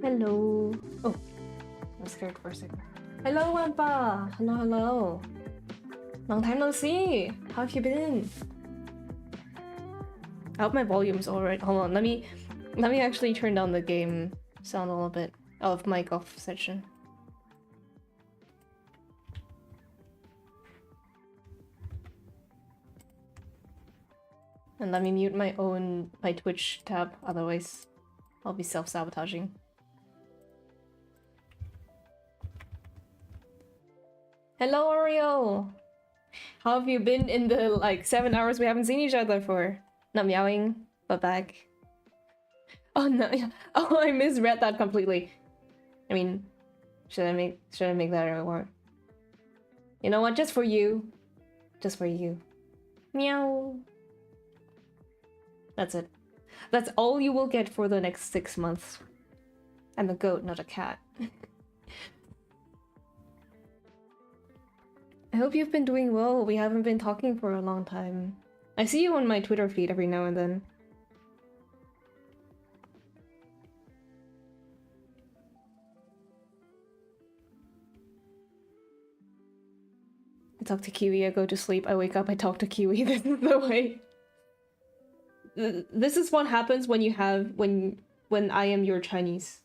Hello. Oh, I was scared for a second. Hello, Wampa. Hello, hello. Long time no see. How have you been? I hope my volume's alright. Hold on, let me actually turn down the game sound a little bit of mic off section. And let me mute my Twitch tab, otherwise I'll be self-sabotaging. Hello, Oreo! How have you been in the, like, 7 hours we haven't seen each other for? Not meowing, but back. Oh no, oh, I misread that completely. I mean, should I make that or... You know what, just for you. Just for you. Meow. That's it. That's all you will get for the next 6 months. I'm a goat, not a cat. I hope you've been doing well. We haven't been talking for a long time. I see you on my Twitter feed every now and then. I talk to Kiwi, I go to sleep, I wake up, I talk to Kiwi. This is the way. This is what happens when you have when I am your Chinese.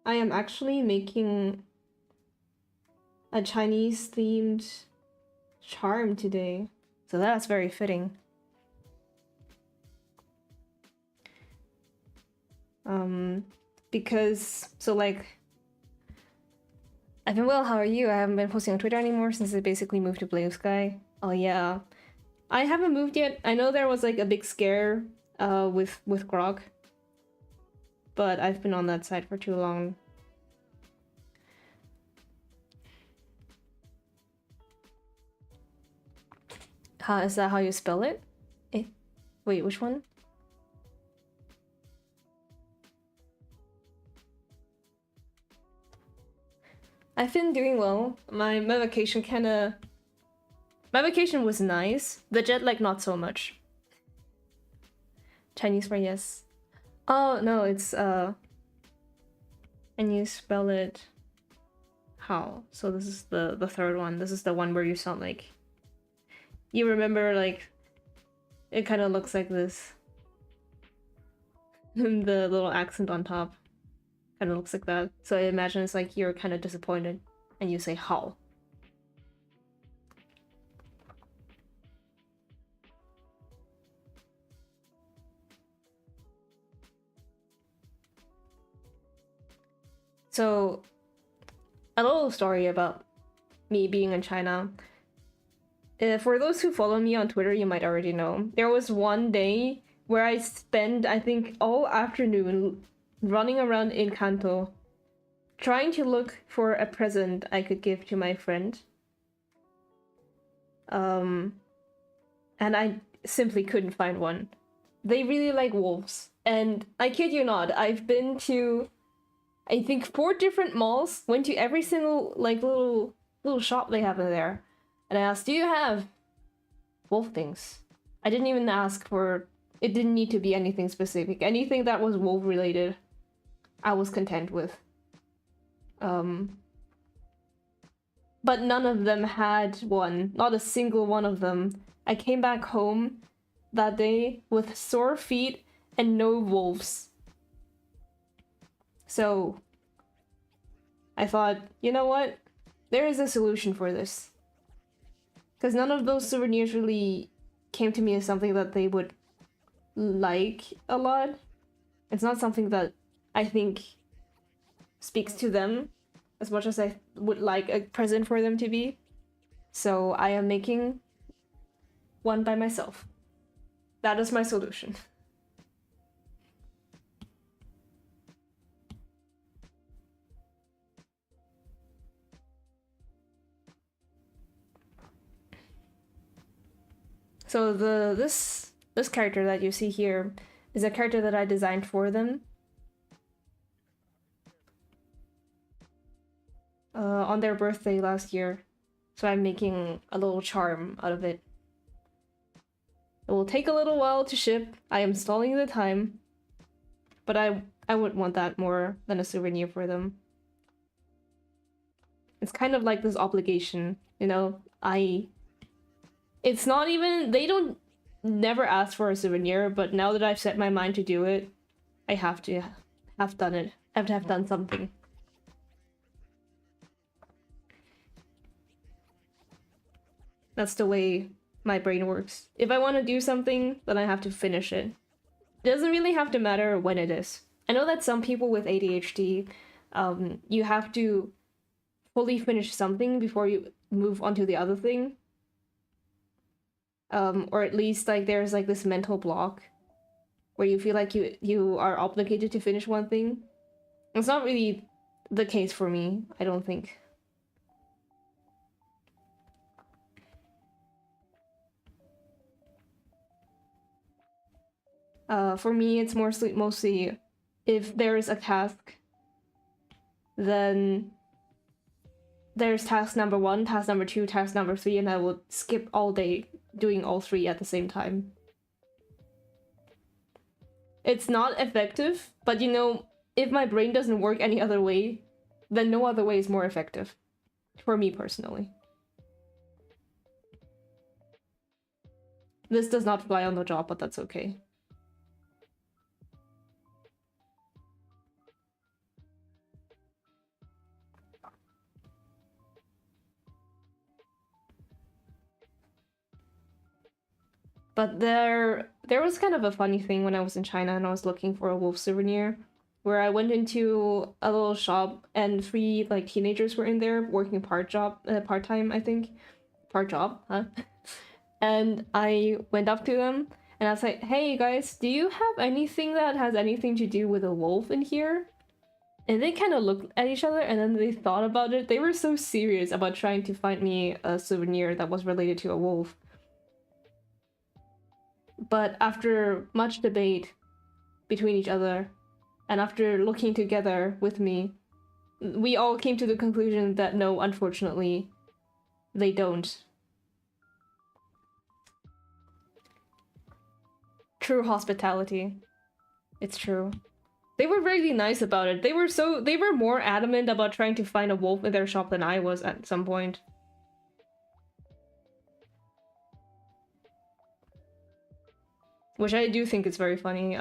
I am actually making a Chinese themed charm today, so that's very fitting. Because so like I've been well, how are you? I haven't been posting on Twitter anymore since I basically moved to Blue Sky. Oh yeah. I haven't moved yet. I know there was like a big scare with Grog. But I've been on that side for too long. Is that how you spell it? Eh? Wait, which one? I've been doing well. My vacation my vacation was nice. The jet lag not so much. Chinese for yes. Oh no, it's and you spell it how? So this is the third one. This is the one where you sound like you remember, like it kind of looks like this. The little accent on top kind of looks like that. So I imagine it's like you're kind of disappointed and you say how. So a little story about me being in China. For those who follow me on Twitter, you might already know. There was one day where I spent, I think, all afternoon running around in Kanto, trying to look for a present I could give to my friend. And I simply couldn't find one. They really like wolves. And I kid you not, I've been to, I think, 4 different malls, went to every single, like, little shop they have in there. And I asked, do you have wolf things? I didn't even ask for... It didn't need to be anything specific. Anything that was wolf related, I was content with. But none of them had one. Not a single one of them. I came back home that day with sore feet and no wolves. So I thought, you know what? There is a solution for this. Because none of those souvenirs really came to me as something that they would like a lot. It's not something that I think speaks to them as much as I would like a present for them to be. So I am making one by myself. That is my solution. So this character that you see here is a character that I designed for them. On their birthday last year. So I'm making a little charm out of it. It will take a little while to ship. I am stalling the time. But I would want that more than a souvenir for them. It's kind of like this obligation, you know? It's not even... They don't never ask for a souvenir, but now that I've set my mind to do it, I have to have done it. I have to have done something. That's the way my brain works. If I want to do something, then I have to finish it. It doesn't really have to matter when it is. I know that some people with ADHD, you have to fully finish something before you move on to the other thing. Or at least like there's like this mental block where you feel like you are obligated to finish one thing. It's not really the case for me, I don't think. For me, it's mostly if there is a task, then there's task number 1, task number 2, task number 3, and I will skip all day doing all 3 at the same time. It's not effective, but you know, if my brain doesn't work any other way, then no other way is more effective. For me personally. This does not fly on the job, but that's okay. But there was kind of a funny thing when I was in China and I was looking for a wolf souvenir, where I went into a little shop and 3 like teenagers were in there working part-time, I think. Part job, huh? And I went up to them and I was like, hey guys, do you have anything that has anything to do with a wolf in here? And they kind of looked at each other and then they thought about it. They were so serious about trying to find me a souvenir that was related to a wolf. But after much debate between each other, and after looking together with me, we all came to the conclusion that no, unfortunately, they don't. True hospitality. It's true. They were really nice about it. They were more adamant about trying to find a wolf in their shop than I was at some point. Which I do think is very funny.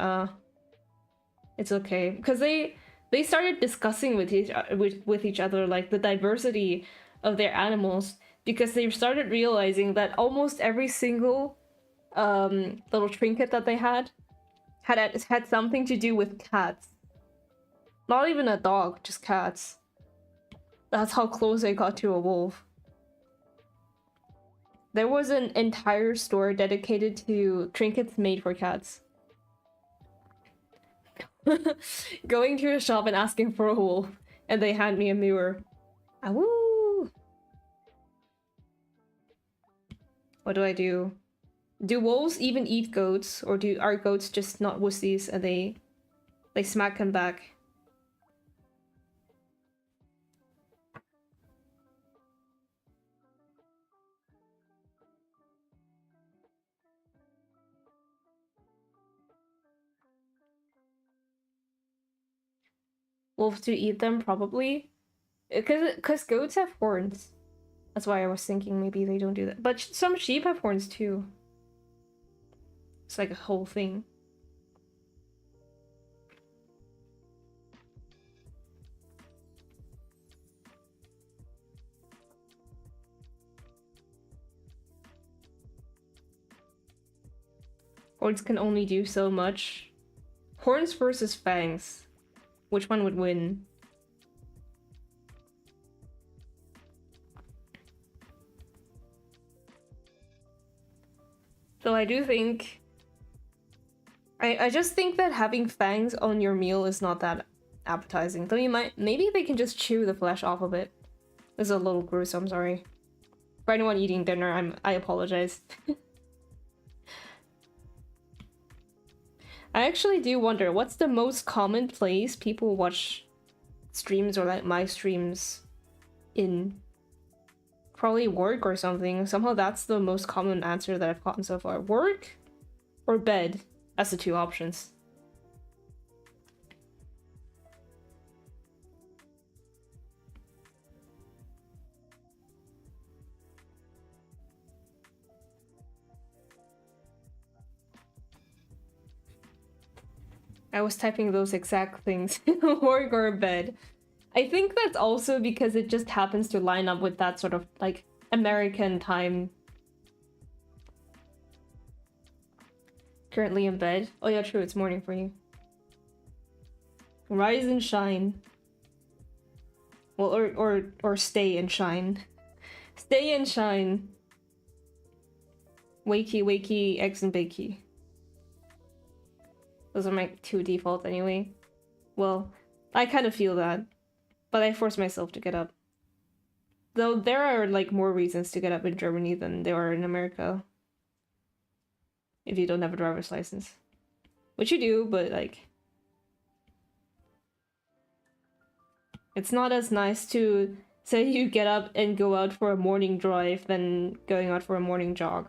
It's okay because they started discussing with each other like the diversity of their animals, because they started realizing that almost every single little trinket that they had something to do with cats. Not even a dog, just cats. That's how close they got to a wolf. There was an entire store dedicated to trinkets made for cats. Going to a shop and asking for a wolf, and they hand me a mirror. Ah, woo! What do I do? Do wolves even eat goats, or are goats just not wussies and they smack them back? Wolves do eat them, probably. Because goats have horns. That's why I was thinking maybe they don't do that. But some sheep have horns too. It's like a whole thing. Horns can only do so much. Horns versus fangs. Which one would win? So I do think... I just think that having fangs on your meal is not that appetizing. Though maybe they can just chew the flesh off of it. This is a little gruesome, sorry. For anyone eating dinner, I apologize. I actually do wonder, what's the most common place people watch streams or like my streams in? Probably work or something. Somehow that's the most common answer that I've gotten so far. Work? or bed as the two options. I was typing those exact things. Work or bed. I think that's also because it just happens to line up with that sort of like American time. Currently in bed. Oh yeah, true, it's morning for you. Rise and shine. Well, or stay and shine. Stay and shine. Wakey, wakey, eggs and bakey. Those are my two defaults anyway. Well, I kind of feel that. But I force myself to get up. Though there are like more reasons to get up in Germany than there are in America. If you don't have a driver's license. Which you do, but like... It's not as nice to say you get up and go out for a morning drive than going out for a morning jog.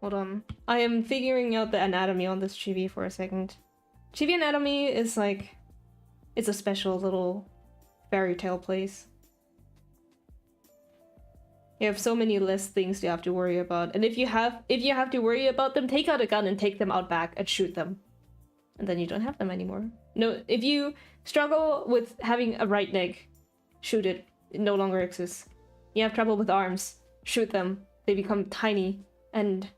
Hold on. I am figuring out the anatomy on this chibi for a second. Chibi anatomy is like... It's a special little fairy tale place. You have so many less things you have to worry about. And if you have to worry about them, take out a gun and take them out back and shoot them. And then you don't have them anymore. No, if you struggle with having a right leg, shoot it. It no longer exists. You have trouble with arms, shoot them. They become tiny and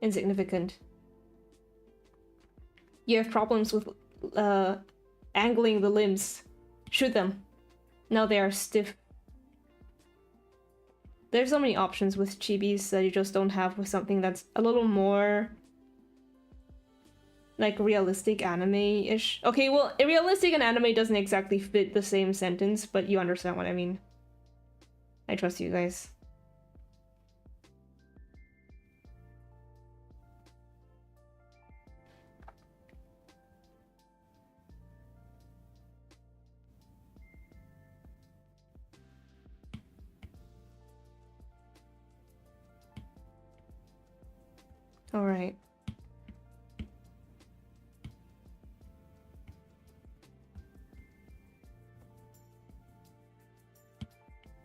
insignificant. You have problems with angling the limbs. Shoot them. Now they are stiff. There's so many options with chibis that you just don't have with something that's a little more like realistic anime-ish. Okay, well, realistic and anime doesn't exactly fit the same sentence, but you understand what I mean. I trust you guys. All right.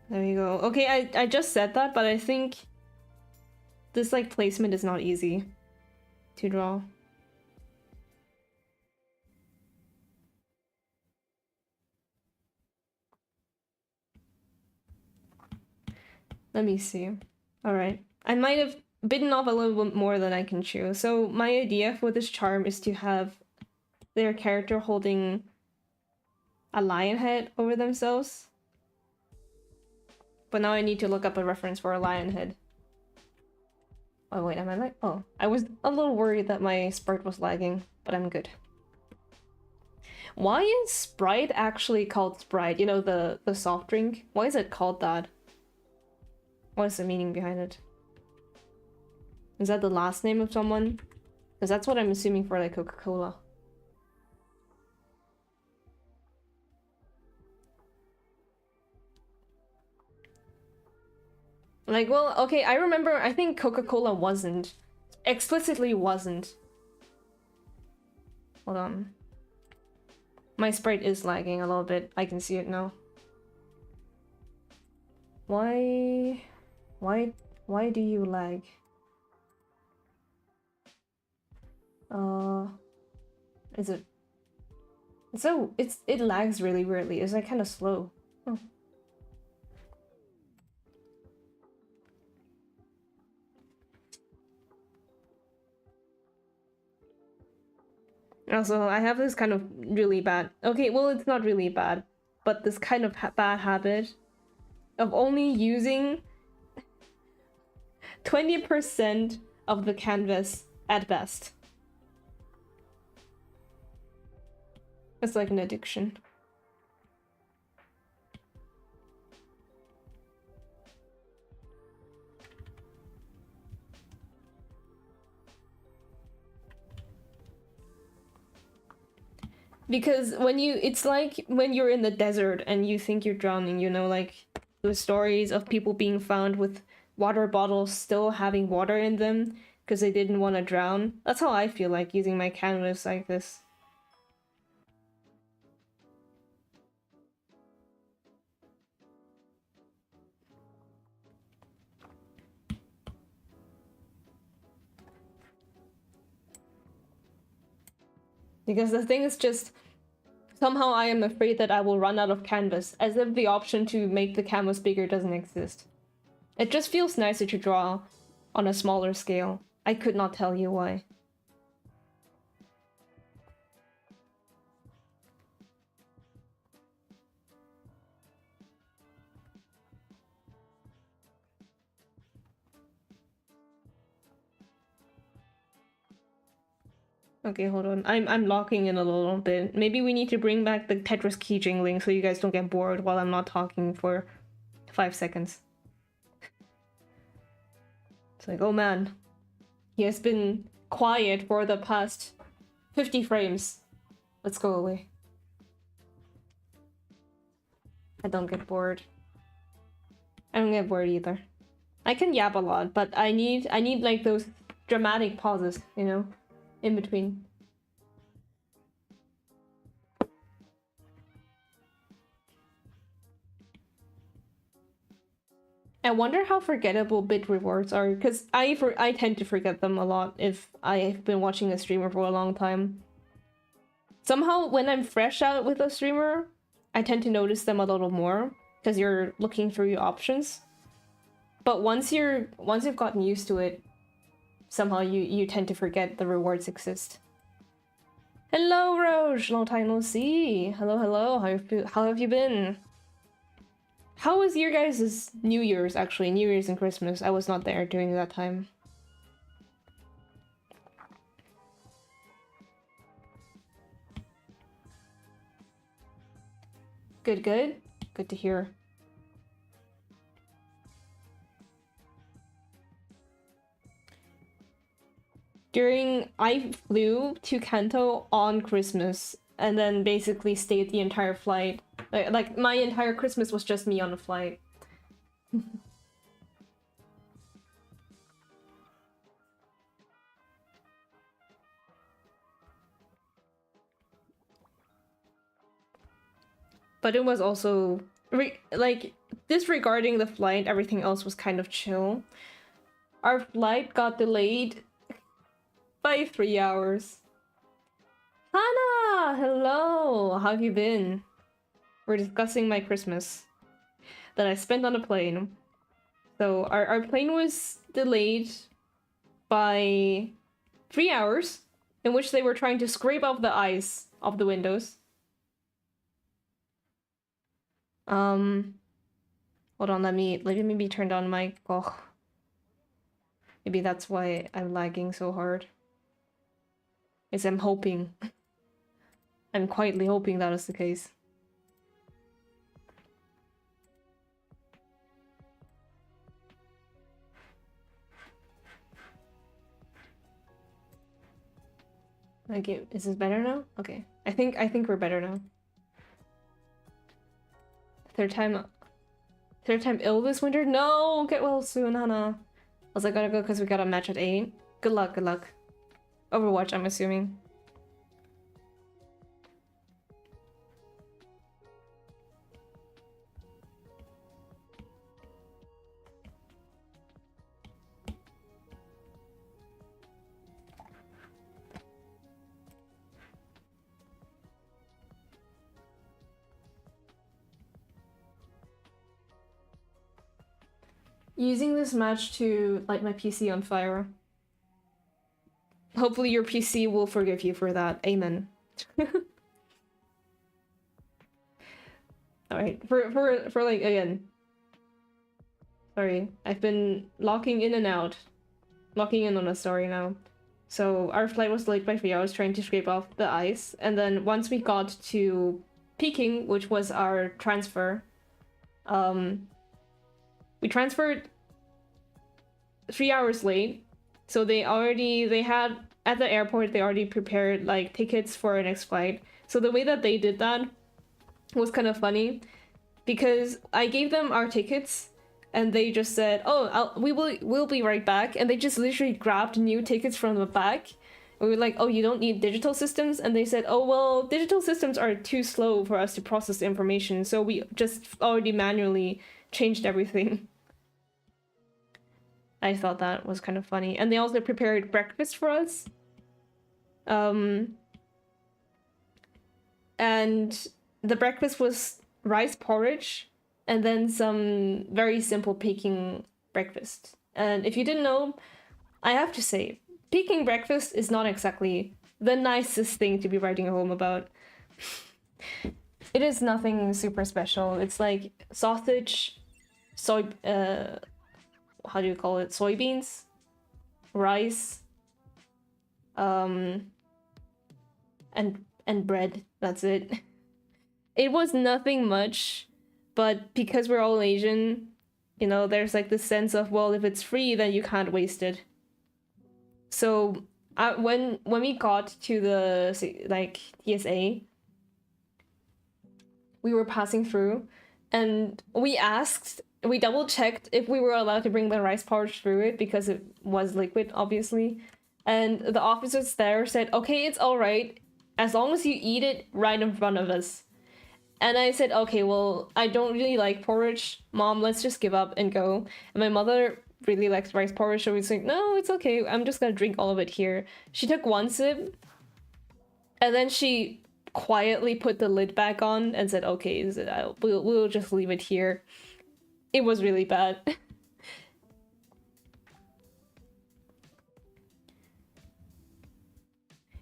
There you go. Okay, I just said that, but I think this like placement is not easy to draw. Let me see. All right. I might have bitten off a little bit more than I can chew. So my idea for this charm is to have their character holding a lion head over themselves. But now I need to look up a reference for a lion head. Oh wait, am I like... Oh, I was a little worried that my Sprite was lagging, but I'm good. Why is Sprite actually called Sprite? You know, the soft drink? Why is it called that? What is the meaning behind it? Is that the last name of someone? Because that's what I'm assuming for like Coca-Cola. Like, well, okay, I remember, I think Coca-Cola wasn't. Explicitly wasn't. Hold on. My Sprite is lagging a little bit. I can see it now. Why do you lag? Is it... So, it lags really weirdly. Is that kind of slow? Oh. Also, I have this kind of really bad... Okay, well, it's not really bad, but this kind of bad habit of only using 20% of the canvas at best. It's like an addiction. Because it's like when you're in the desert and you think you're drowning, you know, like those stories of people being found with water bottles still having water in them because they didn't want to drown. That's how I feel like using my canvas like this. Because the thing is just, somehow I am afraid that I will run out of canvas, as if the option to make the canvas bigger doesn't exist. It just feels nicer to draw on a smaller scale. I could not tell you why. Okay, hold on. I'm locking in a little bit. Maybe we need to bring back the Tetris key jingling so you guys don't get bored while I'm not talking for 5 seconds. It's like, oh man, he has been quiet for the past 50 frames. Let's go away. I don't get bored. I don't get bored either. I can yap a lot, but I need like those dramatic pauses, you know, in between. I wonder how forgettable bit rewards are, because I tend to forget them a lot if I've been watching a streamer for a long time. Somehow, when I'm fresh out with a streamer, I tend to notice them a little more, because you're looking through your options. But once you've gotten used to it, somehow you tend to forget the rewards exist. Hello, Roche! Long time no see! Hello, hello, how have you been? How was your guys' New Year's, actually? New Year's and Christmas. I was not there during that time. Good, good. Good to hear. I flew to Kanto on Christmas and then basically stayed the entire flight. Like my entire Christmas was just me on the flight. But it was also like, disregarding the flight, everything else was kind of chill. Our flight got delayed by 3 hours. Hannah, hello. How have you been? We're discussing my Christmas that I spent on a plane. So our plane was delayed by 3 hours, in which they were trying to scrape off the ice off the windows. Hold on, let me maybe turn down my... Oh. Maybe that's why I'm lagging so hard. I'm hoping. I'm quietly hoping that is the case. Okay, is this better now? Okay. I think we're better now. Third time ill this winter? No! Get well soon, Hannah. I gotta go because we got a match at 8. Good luck, good luck. Overwatch, I'm assuming. Using this match to light my PC on fire. Hopefully your PC will forgive you for that. Amen. Alright, for like, again. Sorry, I've been locking in and out. Locking in on a story now. So our flight was delayed by 3 hours trying to scrape off the ice. And then once we got to Peking, which was our transfer, we transferred 3 hours late. So they had at the airport, they already prepared like tickets for our next flight. So the way that they did that was kind of funny because I gave them our tickets and they just said, "Oh, we'll be right back." And they just literally grabbed new tickets from the back. And we were like, "Oh, you don't need digital systems?" And they said, "Oh, well, digital systems are too slow for us to process the information, so we just already manually changed everything." I thought that was kind of funny. And they also prepared breakfast for us. And the breakfast was rice porridge and then some very simple Peking breakfast. And if you didn't know, I have to say, Peking breakfast is not exactly the nicest thing to be writing home about. It is nothing super special. It's like sausage, how do you call it? Soybeans, rice, and bread. That's it. It was nothing much, but because we're all Asian, you know, there's like this sense of, well, if it's free, then you can't waste it. So when we got to the like TSA, we were passing through, and we double checked if we were allowed to bring the rice porridge through it because it was liquid, obviously. And the officers there said, "Okay, it's all right, as long as you eat it right in front of us." And I said, "Okay, well, I don't really like porridge. Mom, let's just give up and go." And my mother really likes rice porridge, so we was like, "No, it's okay. I'm just gonna drink all of it here." She took one sip, and then she quietly put the lid back on and said, "Okay, we'll just leave it here." It was really bad.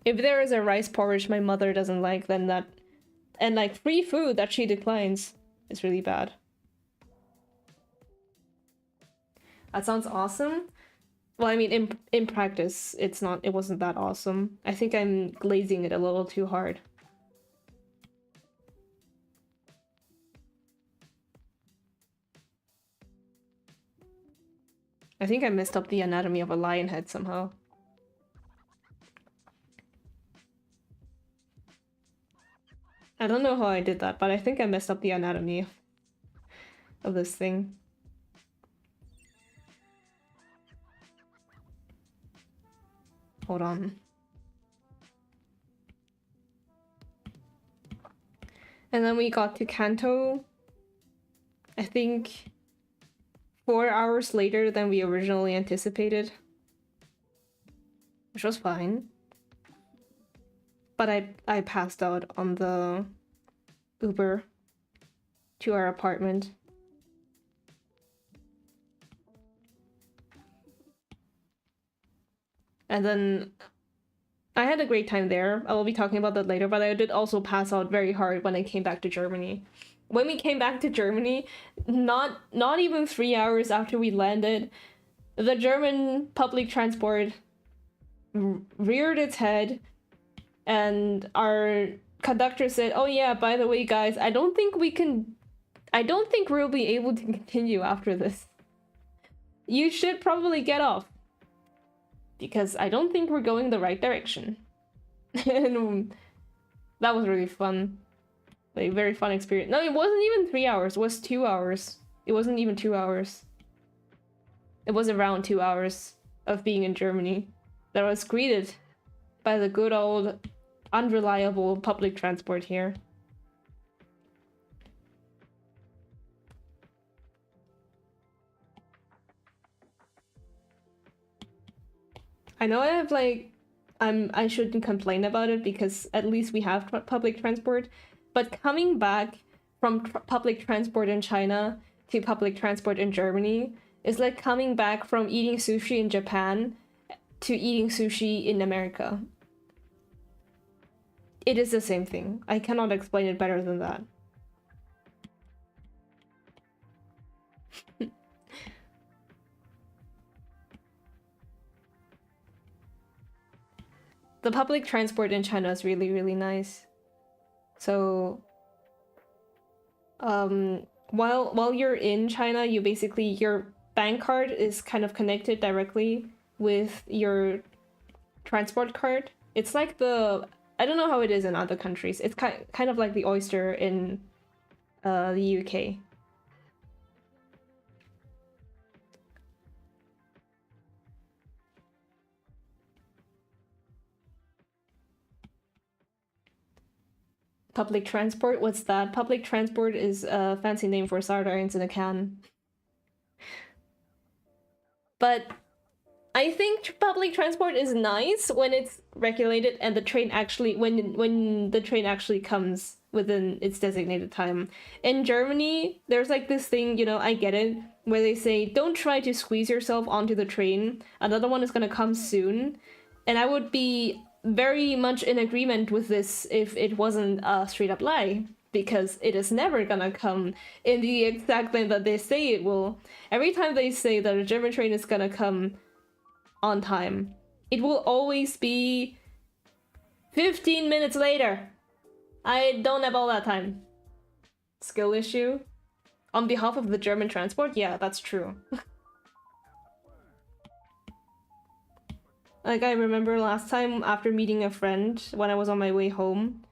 If there is a rice porridge my mother doesn't like, then that... And like free food that she declines is really bad. That sounds awesome. Well, I mean, in practice, it wasn't that awesome. I think I'm glazing it a little too hard. I think I messed up the anatomy of a lion head somehow. I don't know how I did that, but I think I messed up the anatomy of this thing. Hold on. And then we got to Kanto, I think 4 hours later than we originally anticipated. Which was fine. But I passed out on the Uber to our apartment. And then I had a great time there. I will be talking about that later, but I did also pass out very hard when I came back to Germany. When we came back to Germany, not even 3 hours after we landed, the German public transport reared its head, and our conductor said, "Oh yeah, by the way, guys, I don't think we'll be able to continue after this. You should probably get off, because I don't think we're going the right direction." And that was really fun. Like, very fun experience. No, it wasn't even 3 hours. It was 2 hours. It wasn't even 2 hours. It was around 2 hours of being in Germany that I was greeted by the good old unreliable public transport here. I know I have like... I shouldn't complain about it because at least we have public transport, but coming back from public transport in China to public transport in Germany is like coming back from eating sushi in Japan to eating sushi in America. It is the same thing. I cannot explain it better than that. the public transport in China is really, really nice. So while you're in China, you basically, your bank card is kind of connected directly with your transport card. It's like the, I don't know how it is in other countries. It's kind of like the Oyster in the UK. Public transport? What's that? Public transport is a fancy name for sardines in a can. But I think public transport is nice when it's regulated and the train actually, when the train actually comes within its designated time. In Germany, there's like this thing, you know, I get it, where they say, don't try to squeeze yourself onto the train. Another one is gonna come soon. And I would be very much in agreement with this if it wasn't a straight up lie, because it is never gonna come in the exact time that they say it will. Every time they say that a German train is gonna come on time, it will always be 15 minutes later. I don't have all that time. Skill issue? On behalf of the German transport? Yeah, that's true. Like, I remember last time after meeting a friend when I was on my way home,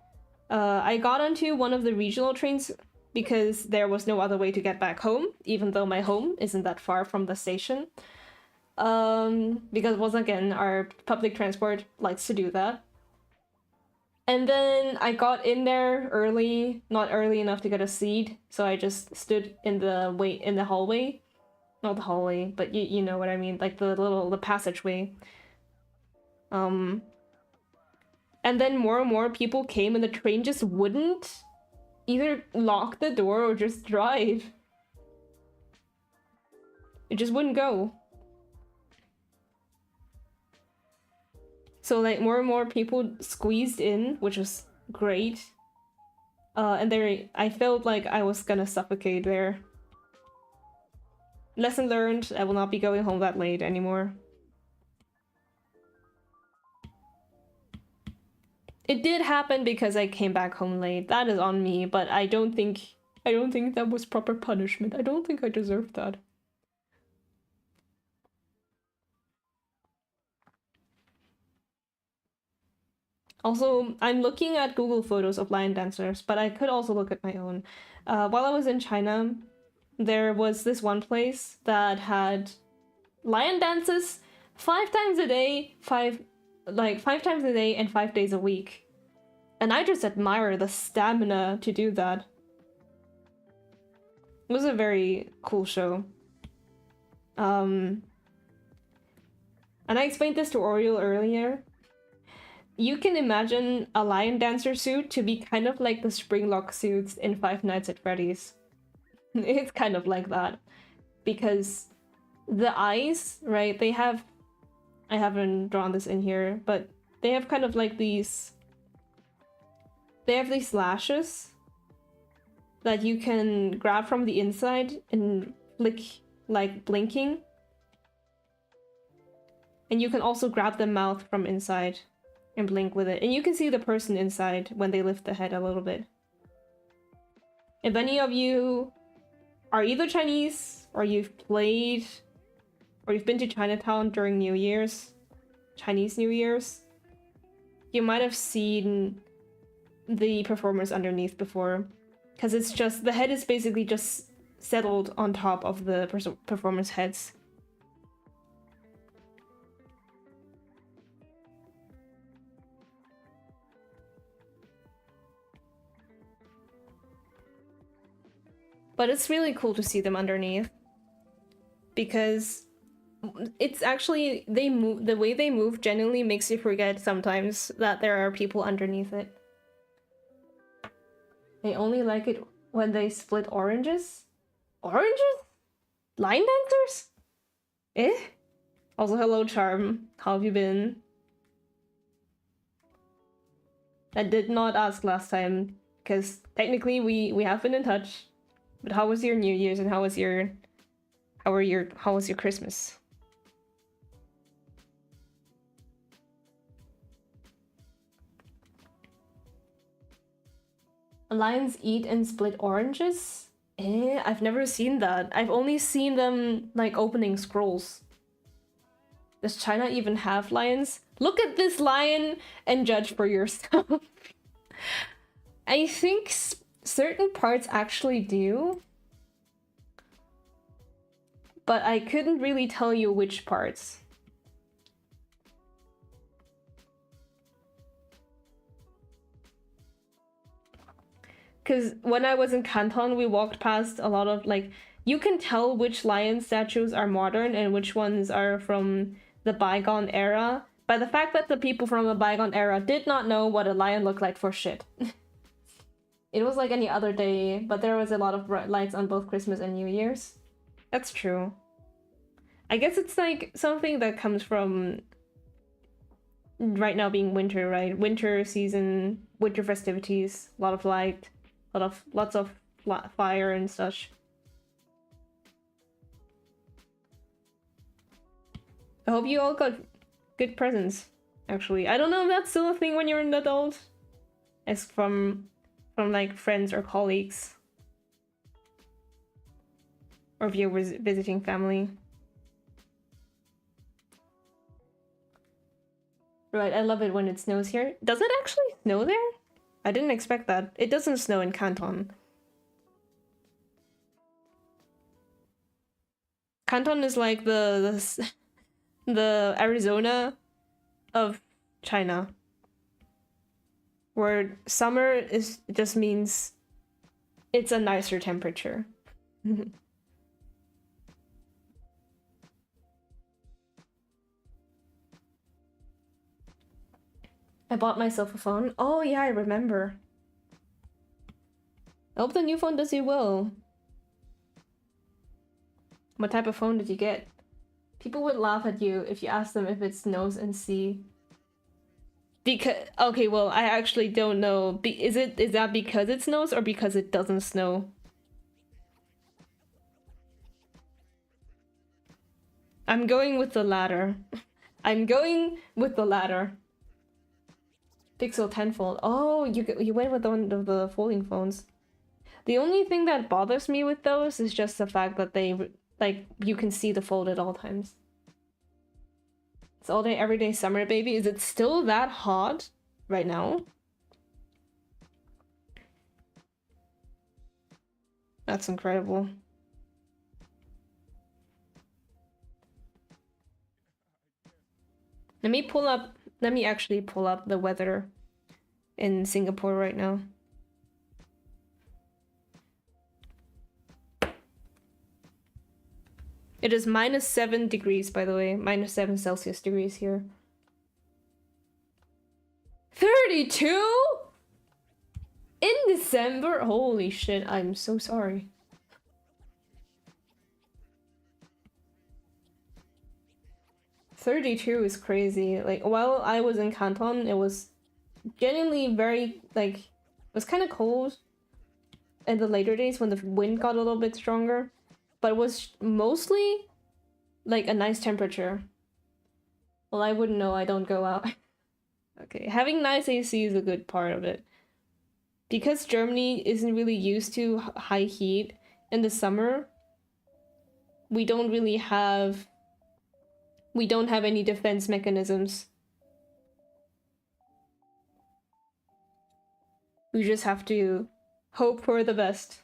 I got onto one of the regional trains because there was no other way to get back home, even though my home isn't that far from the station. Because once again, our public transport likes to do that. And then I got in there early, not early enough to get a seat, so I just stood in the hallway. Not the hallway, but you know what I mean, like the passageway. And then more and more people came and the train just wouldn't either lock the door or just drive. It just wouldn't go. So like more and more people squeezed in, which was great. And there, I felt like I was gonna suffocate there. Lesson learned, I will not be going home that late anymore. It did happen because I came back home late. That is on me, but I don't think that was proper punishment. I don't think I deserved that. Also, I'm looking at Google photos of lion dancers, but I could also look at my own. While I was in China, there was this one place that had lion dances 5 times a day, 5 times a day and 5 days a week. And I just admire the stamina to do that. It was a very cool show. And I explained this to Oriel earlier. You can imagine a lion dancer suit to be kind of like the Springlock suits in Five Nights at Freddy's. It's kind of like that. Because the eyes, right, they have... I haven't drawn this in here, but they have kind of like these... They have these lashes that you can grab from the inside and flick like blinking. And you can also grab the mouth from inside and blink with it. And you can see the person inside when they lift the head a little bit. If any of you are either Chinese or you've played or you've been to Chinatown during New Year's, Chinese New Year's, you might have seen the performers underneath before, because it's just, the head is basically just settled on top of the performers' heads. But it's really cool to see them underneath, because it's actually, they move, the way they move genuinely makes you forget sometimes that there are people underneath it. They only like it when they split oranges? Oranges? Line dancers? Eh? Also, hello, Charm. How have you been? I did not ask last time, because technically we have been in touch. But how was your New Year's and how was your Christmas? Lions eat and split oranges? I've never seen that. I've only seen them, like, opening scrolls. Does China even have lions? Look at this lion and judge for yourself. I think certain parts actually do. But I couldn't really tell you which parts. Because when I was in Canton, we walked past a lot of, like, you can tell which lion statues are modern and which ones are from the bygone era by the fact that the people from the bygone era did not know what a lion looked like for shit. It was like any other day, but there was a lot of bright lights on both Christmas and New Year's. That's true. I guess it's like something that comes from right now being winter, right? Winter season, winter festivities, a lot of light, lots of fire and such. I hope you all got good presents, actually. I don't know if that's still a thing when you're an adult. As from like friends or colleagues. Or if you're visiting family. Right, I love it when it snows here. Does it actually snow there? I didn't expect that. It doesn't snow in Canton. Canton is like the Arizona of China. Where summer just means it's a nicer temperature. I bought myself a phone. Oh yeah, I remember. I hope the new phone does you well. What type of phone did you get? People would laugh at you if you asked them if it snows in C. Because okay, well, I actually don't know. Is that because it snows or because it doesn't snow? I'm going with the latter. I'm going with the latter. Pixel 10 Fold. Oh, you went with one of the folding phones. The only thing that bothers me with those is just the fact that they, like, you can see the fold at all times. It's all day, everyday summer, baby. Is it still that hot right now? That's incredible. Let me actually pull up the weather in Singapore right now. It is -7 degrees, by the way. -7 Celsius degrees here. 32? In December? Holy shit, I'm so sorry. "32 is crazy. Like, while I was in Canton, it was genuinely very, like, it was kind of cold in the later days when the wind got a little bit stronger. But it was mostly, like, a nice temperature. Well, I wouldn't know, I don't go out. Okay, having nice AC is a good part of it. Because Germany isn't really used to high heat in the summer, we don't have any defense mechanisms. We just have to hope for the best.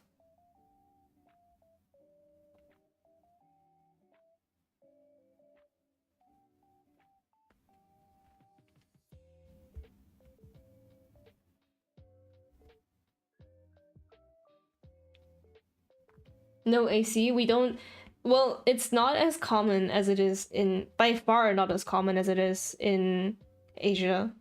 No AC, we don't... Well, it's not as common as it is in... By far not as common as it is in Asia.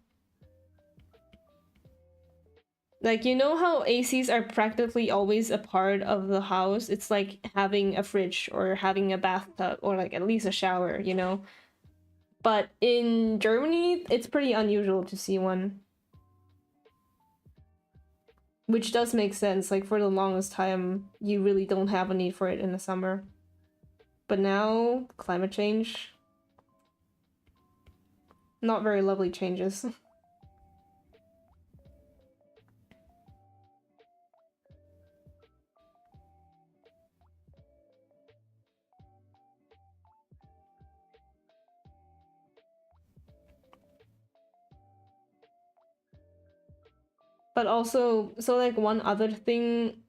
Like, you know how ACs are practically always a part of the house? It's like having a fridge or having a bathtub or like at least a shower, you know? But in Germany, it's pretty unusual to see one. Which does make sense, like for the longest time, you really don't have a need for it in the summer. But now, climate change. Not very lovely changes. But also, so like one other thing,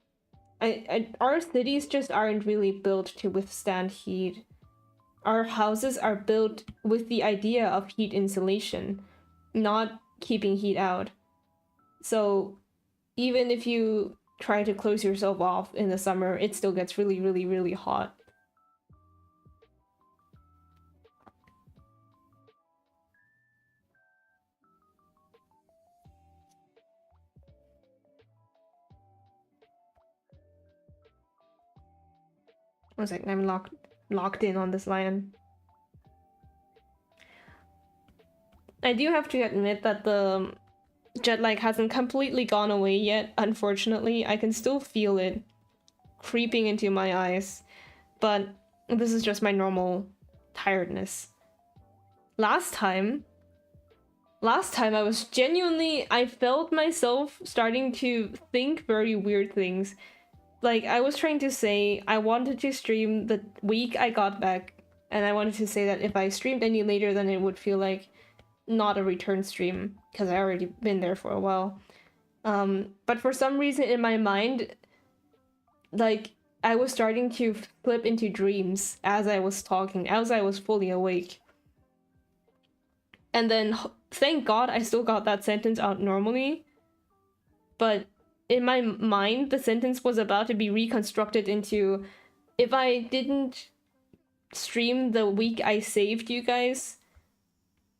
our cities just aren't really built to withstand heat. Our houses are built with the idea of heat insulation, not keeping heat out. So even if you try to close yourself off in the summer, it still gets really, really, really hot. One second, I'm locked in on this lion. I do have to admit that the jet lag hasn't completely gone away yet, unfortunately. I can still feel it creeping into my eyes, but this is just my normal tiredness. Last time I was genuinely, I felt myself starting to think very weird things. Like, I was trying to say I wanted to stream the week I got back, and I wanted to say that if I streamed any later, then it would feel like not a return stream, because I already been there for a while. But for some reason in my mind, like, I was starting to flip into dreams as I was talking, as I was fully awake. And then, thank God, I still got that sentence out normally. But in my mind, the sentence was about to be reconstructed into, if I didn't stream the week I saved you guys,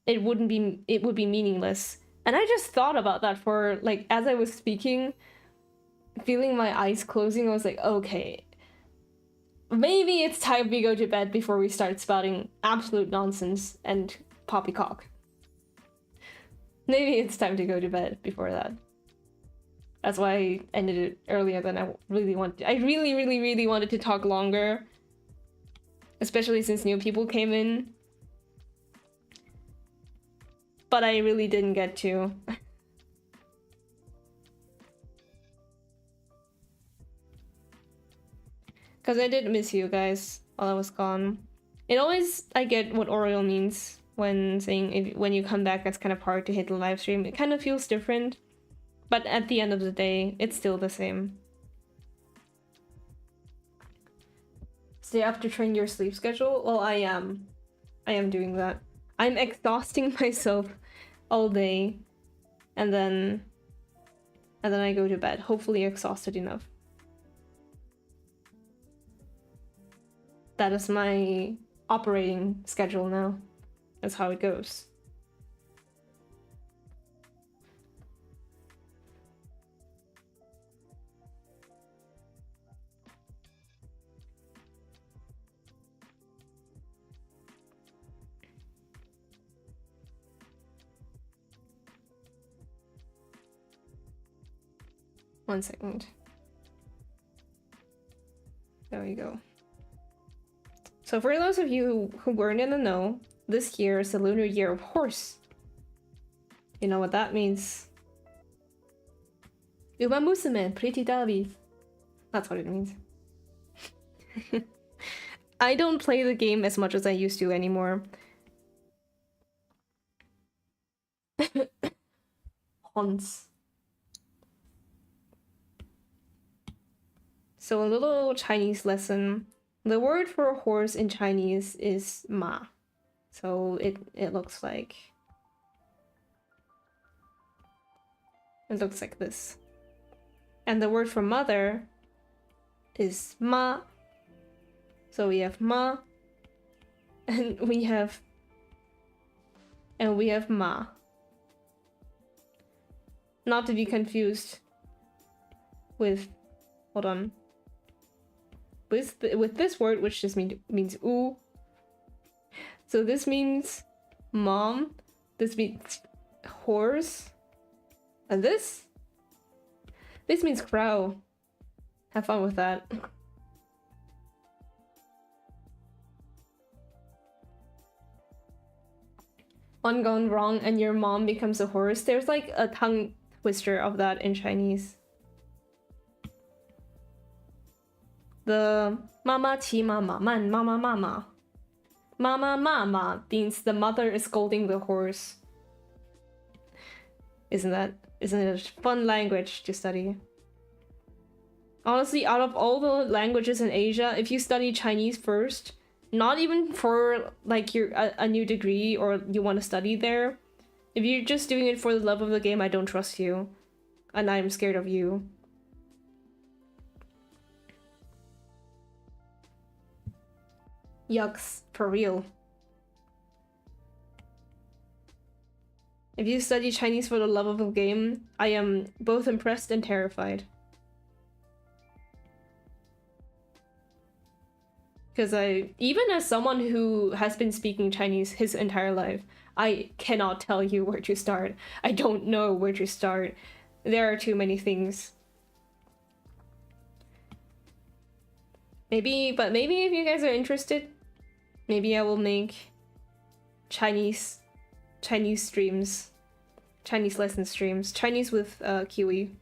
it would be meaningless. And I just thought about that for, like, as I was speaking, feeling my eyes closing, I was like, okay, maybe it's time we go to bed before we start spouting absolute nonsense and poppycock. Maybe it's time to go to bed before that. That's why I ended it earlier than I really wanted. I really, really, really wanted to talk longer, especially since new people came in. But I really didn't get to. Because I did miss you guys while I was gone. I get what Oriole means when saying when you come back, that's kind of hard to hit the live stream. It kind of feels different. But at the end of the day, it's still the same. Stay up to train your sleep schedule? Well, I am doing that. I'm exhausting myself all day, and then I go to bed, hopefully exhausted enough. That is my operating schedule now. That's how it goes. One second. There we go. So for those of you who weren't in the know, this year is the lunar year of horse. You know what that means? Uma musume, pretty darling. That's what it means. I don't play the game as much as I used to anymore. Hans. So a little Chinese lesson. The word for a horse in Chinese is ma. So it looks like this. And the word for mother is ma. So we have ma and we have ma. Not to be confused with, hold on, with this word, which just means oo. So this means mom, this means horse, and this means crow. Have fun with that. One gone wrong and your mom becomes a horse. There's like a tongue twister of that in Chinese. The mama qi mama man mama mama. Mama mama means the mother is scolding the horse. Isn't that Isn't it a fun language to study? Honestly, out of all the languages in Asia, if you study Chinese first, not even for like a new degree or you want to study there, if you're just doing it for the love of the game, I don't trust you. And I'm scared of you. Yucks, for real. If you study Chinese for the love of the game, I am both impressed and terrified. Because even as someone who has been speaking Chinese his entire life, I cannot tell you where to start. I don't know where to start. There are too many things. Maybe if you guys are interested, maybe I will make Chinese streams. Chinese lesson streams. Chinese with Kiwi.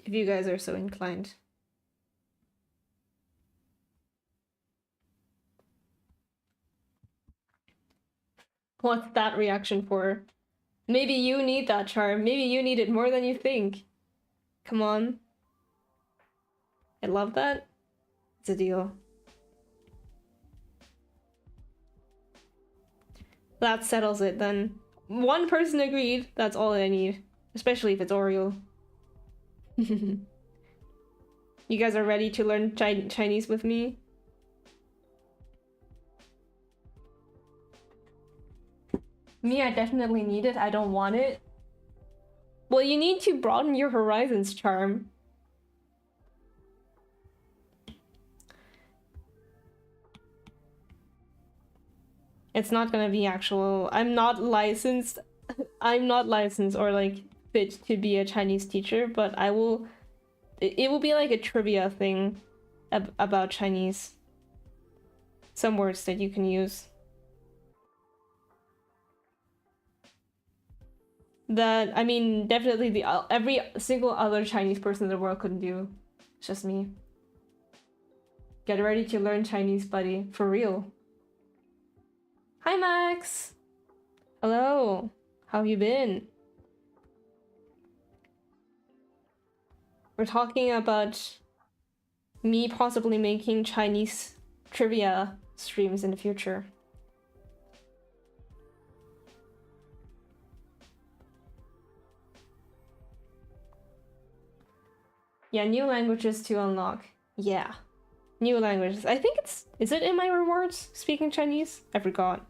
If you guys are so inclined. What's that reaction for? Maybe you need that charm. Maybe you need it more than you think. Come on. I love that. It's a deal. That settles it then. One person agreed. That's all I need. Especially if it's Oreo. You guys are ready to learn Chinese with me? Me, I definitely need it. I don't want it. Well, you need to broaden your horizons, Charm. It's not gonna be actual. I'm not licensed. I'm not licensed or like fit to be a Chinese teacher, but I will. It will be like a trivia thing about Chinese. Some words that you can use. That, I mean, definitely every single other Chinese person in the world couldn't do. It's just me. Get ready to learn Chinese, buddy. For real. Hi, Max! Hello. How have you been? We're talking about me possibly making Chinese trivia streams in the future. Yeah, new languages to unlock. Yeah. New languages. I think is it in my rewards, speaking Chinese? I forgot.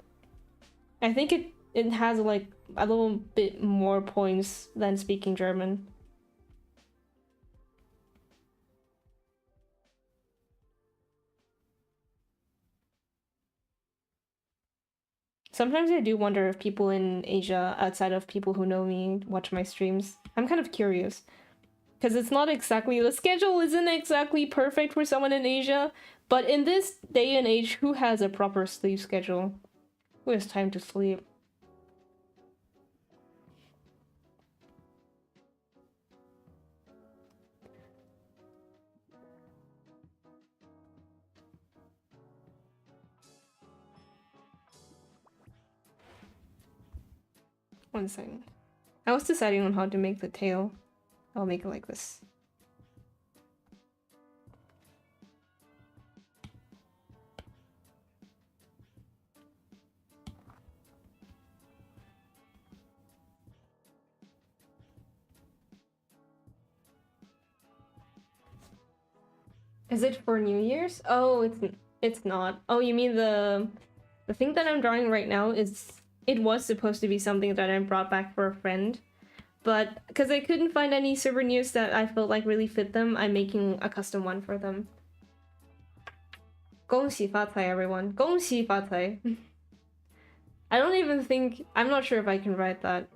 I think it has like a little bit more points than speaking German. Sometimes I do wonder if people in Asia, outside of people who know me, watch my streams. I'm kind of curious. Because it's not exactly, the schedule isn't exactly perfect for someone in Asia, but in this day and age, who has a proper sleep schedule? Who has time to sleep? One second. I was deciding on how to make the tail. I'll make it like this. Is it for New Year's? Oh, it's not. Oh, you mean the thing that I'm drawing right now it was supposed to be something that I brought back for a friend, but because I couldn't find any souvenirs that I felt like really fit them, I'm making a custom one for them. 恭喜发财, everyone. 恭喜发财. I don't even think, I'm not sure if I can write that.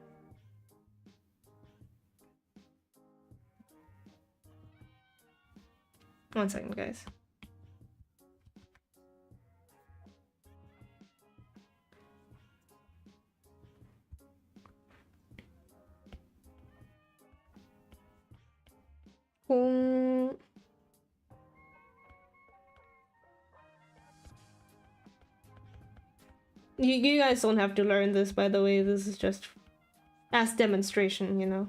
One second, guys. You guys don't have to learn this, by the way. This is just as demonstration, you know,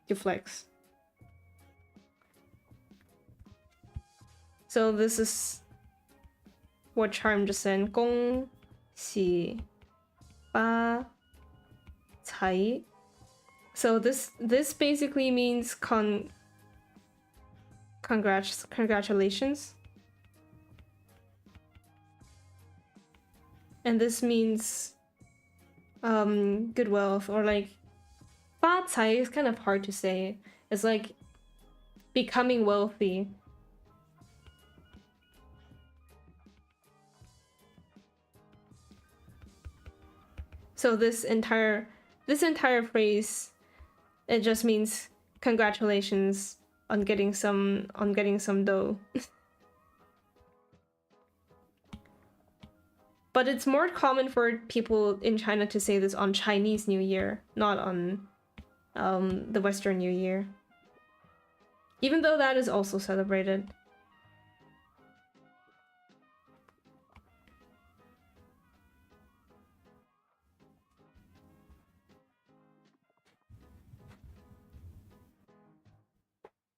to flex. So this is what Charm just said. 恭喜发财. So this basically means congratulations. And this means good wealth, or like 发财 is kind of hard to say. It's like becoming wealthy. So this entire phrase, it just means congratulations on getting some dough. But it's more common for people in China to say this on Chinese New Year, not on the Western New Year. Even though that is also celebrated.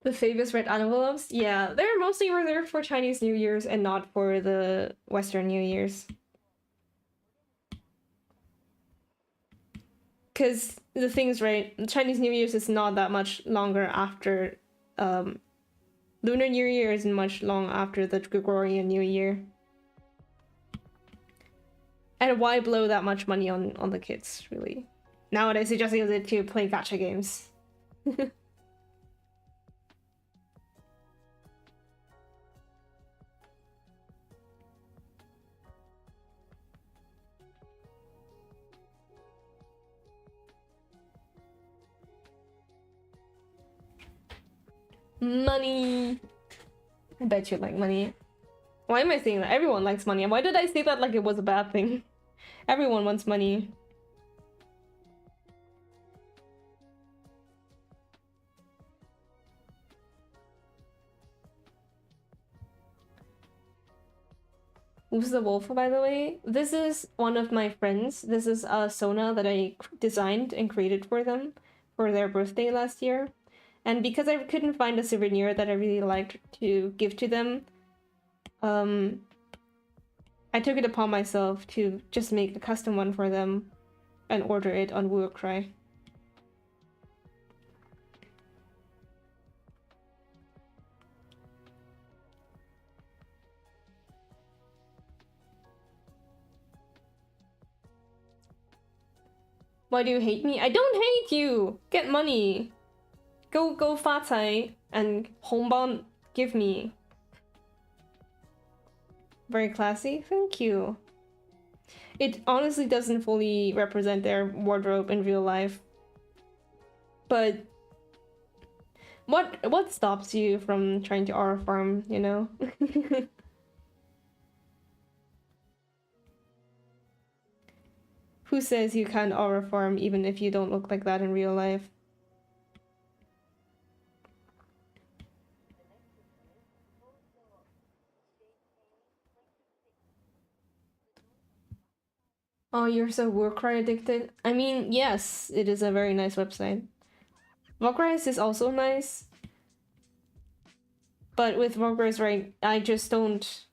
The famous red envelopes? Yeah, they're mostly reserved for Chinese New Year's and not for the Western New Year's. Because the thing's right, Chinese New Year's is not that much longer after Lunar New Year isn't much long after the Gregorian New Year. And why blow that much money on the kids, really? Nowadays, you just use it to play gacha games. Money! I bet you like money. Why am I saying that? Everyone likes money. Why did I say that like it was a bad thing? Everyone wants money. Who's the wolf, by the way? This is one of my friends. This is a Sona that I designed and created for them for their birthday last year. And because I couldn't find a souvenir that I really liked to give to them, I took it upon myself to just make a custom one for them and order it on Woocry. Why do you hate me? I don't hate you! Get money! Go fa cai and hongbao give me. Very classy, thank you. It honestly doesn't fully represent their wardrobe in real life. But what stops you from trying to aura farm, you know? Who says you can't aura farm even if you don't look like that in real life? Oh, you're so Warcry addicted? I mean, yes, it is a very nice website. Warcry is also nice. But with Warcry, right, I just don't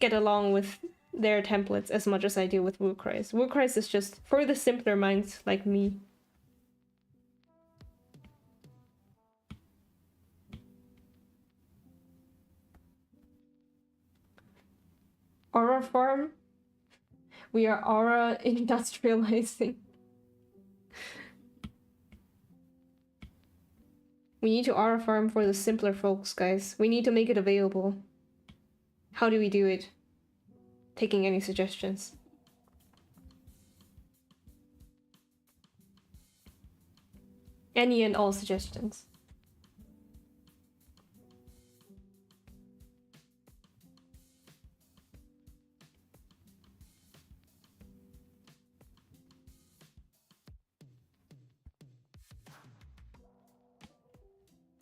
get along with their templates as much as I do with Warcry. Warcry is just for the simpler minds like me. Aura farm? We are aura industrializing. We need to aura farm for the simpler folks, guys. We need to make it available. How do we do it? Taking any suggestions? Any and all suggestions.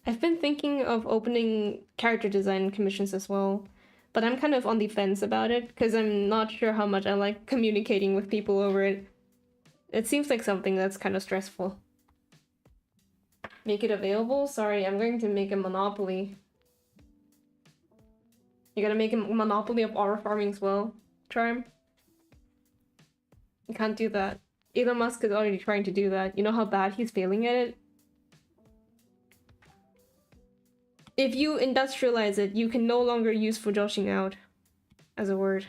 I've been thinking of opening character design commissions as well, but I'm kind of on the fence about it because I'm not sure how much I like communicating with people over it. It seems like something that's kind of stressful. Make it available? Sorry, I'm going to make a monopoly. You gotta make a monopoly of aura farming as well, Charm. You can't do that. Elon Musk is already trying to do that. You know how bad he's failing at it? If you industrialize it, you can no longer use fujoshing out as a word.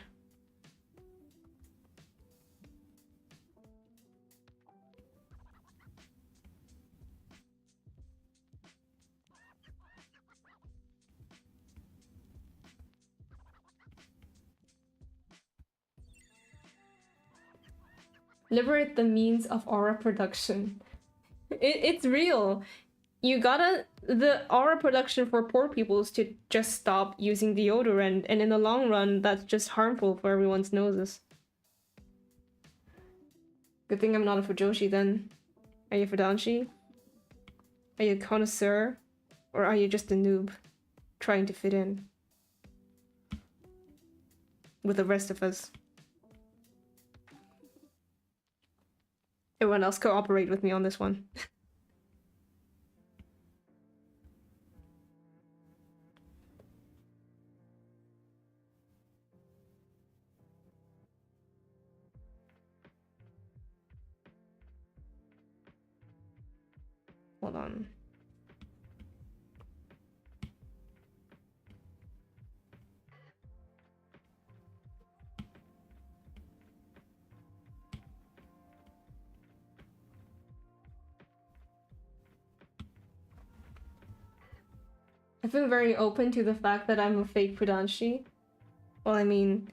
Liberate the means of aura production. It's real. You gotta... The aura production for poor people is to just stop using deodorant, and in the long run, that's just harmful for everyone's noses. Good thing I'm not a Fujoshi then. Are you Fudanshi? Are you a connoisseur? Or are you just a noob trying to fit in with the rest of us? Everyone else cooperate with me on this one. Hold on. I've been very open to the fact that I'm a fake Fudanshi. Well, I mean,